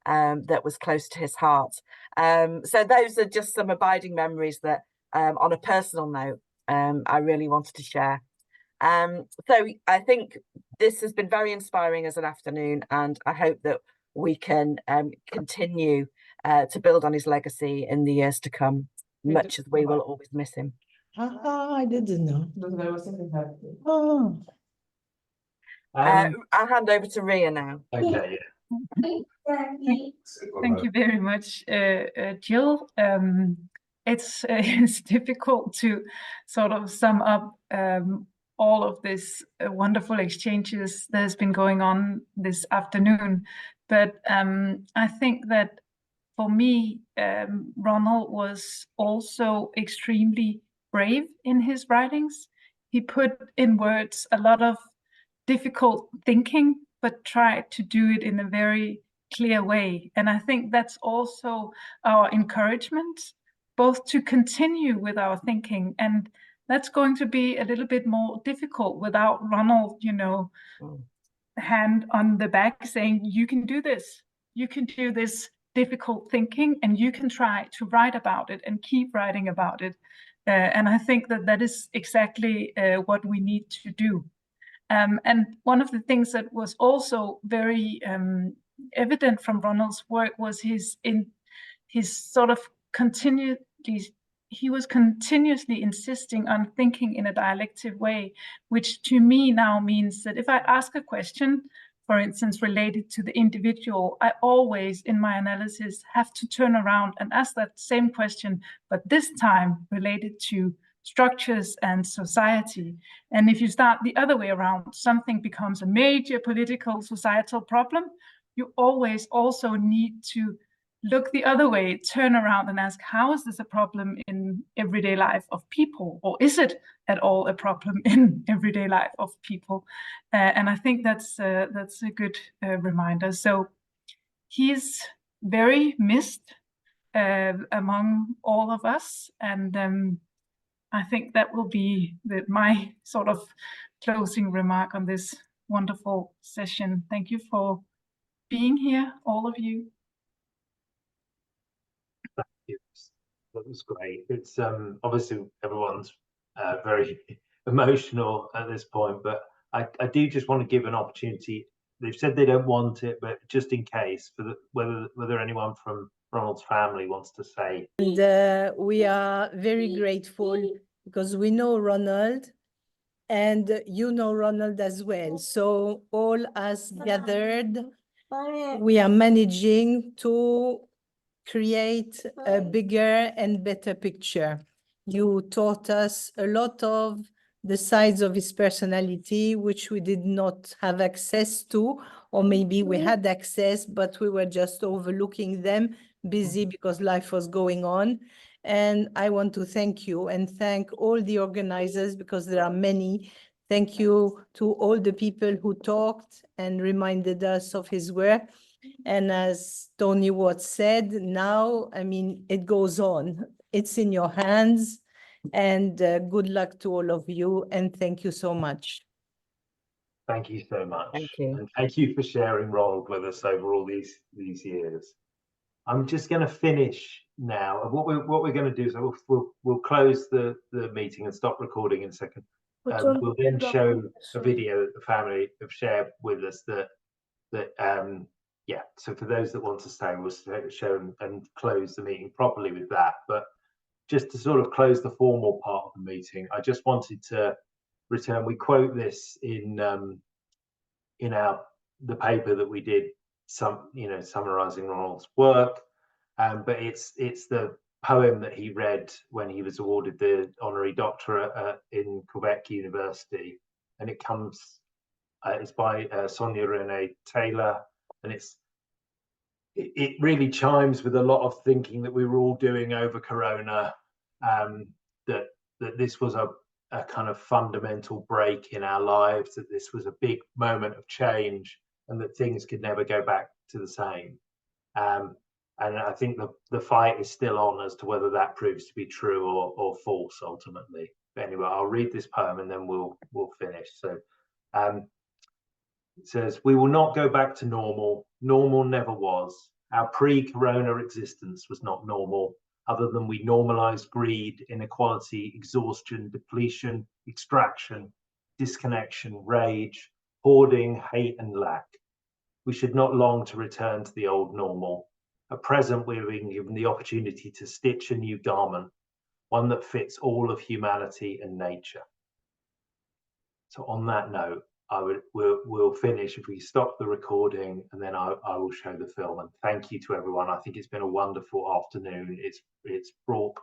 that was close to his heart. So those are just some abiding memories that, on a personal note, I really wanted to share. So I think this has been very inspiring as an afternoon, and I hope that we can continue to build on his legacy in the years to come, much as we will always miss him. I didn't know. Oh. I'll hand over to Ria now. Okay, Thank you very much, Gill. It's difficult to sort of sum up all of this wonderful exchanges that has been going on this afternoon. But I think that for me, Ronald was also extremely brave in his writings. He put in words a lot of difficult thinking, but tried to do it in a very clear way. And I think that's also our encouragement, both to continue with our thinking. And that's going to be a little bit more difficult without Ronald, you know, hand on the back saying, you can do this. You can do this difficult thinking, and you can try to write about it and keep writing about it. And I think that that is exactly what we need to do. And one of the things that was also very evident from Ronald's work was his sort of he was continuously insisting on thinking in a dialective way, which to me now means that if I ask a question, for instance, related to the individual, I always, in my analysis, have to turn around and ask that same question, but this time related to structures and society. And if you start the other way around, something becomes a major political societal problem, you always also need to look the other way, turn around and ask, how is this a problem in everyday life of people? Or is it at all a problem in everyday life of people? And I think that's a good reminder. So he's very missed among all of us. And I think that will be my sort of closing remark on this wonderful session. Thank you for being here, all of you. Thank you. That was great. It's obviously everyone's very emotional at this point, but I do just want to give an opportunity. They've said they don't want it, but just in case, for whether anyone from Ronald's family wants to say. And we are very grateful because we know Ronald, and you know Ronald as well. So all us gathered, we are managing to create a bigger and better picture. You taught us a lot of the sides of his personality, which we did not have access to, or maybe we had access, but we were just overlooking them, busy because life was going on. And I want to thank you and thank all the organizers, because there are many. Thank you to all the people who talked and reminded us of his work. And as Tony Watt said, now, I mean, it goes on. It's in your hands. And good luck to all of you. And thank you so much. Thank you so much. Thank you. And thank you for sharing Ronald with us over all these years. I'm just going to finish now. What we're going to do is we'll close the meeting and stop recording in a second. We'll then show a video that the family have shared with us that yeah, so for those that want to stay, we'll show and close the meeting properly with that. But just to sort of close the formal part of the meeting, I just wanted to return. We quote this in the paper that we did, summarizing Ronald's work, but it's the poem that he read when he was awarded the honorary doctorate in Quebec University, and it's by Sonia Renee Taylor, and it really chimes with a lot of thinking that we were all doing over Corona, that this was a kind of fundamental break in our lives, that this was a big moment of change, and that things could never go back to the same. And I think the fight is still on as to whether that proves to be true or false ultimately. But anyway, I'll read this poem and then we'll finish. So it says, "We will not go back to normal. Normal never was. Our pre-corona existence was not normal, other than we normalized greed, inequality, exhaustion, depletion, extraction, disconnection, rage, hoarding, hate, and lack. We should not long to return to the old normal. At present, we're being given the opportunity to stitch a new garment, one that fits all of humanity and nature." So on that note, we'll finish if we stop the recording, and then I will show the film. And thank you to everyone. I think it's been a wonderful afternoon. It's brought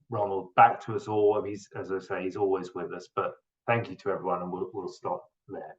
Ronald back to us all. And he's, as I say, he's always with us. But thank you to everyone, and we'll stop there.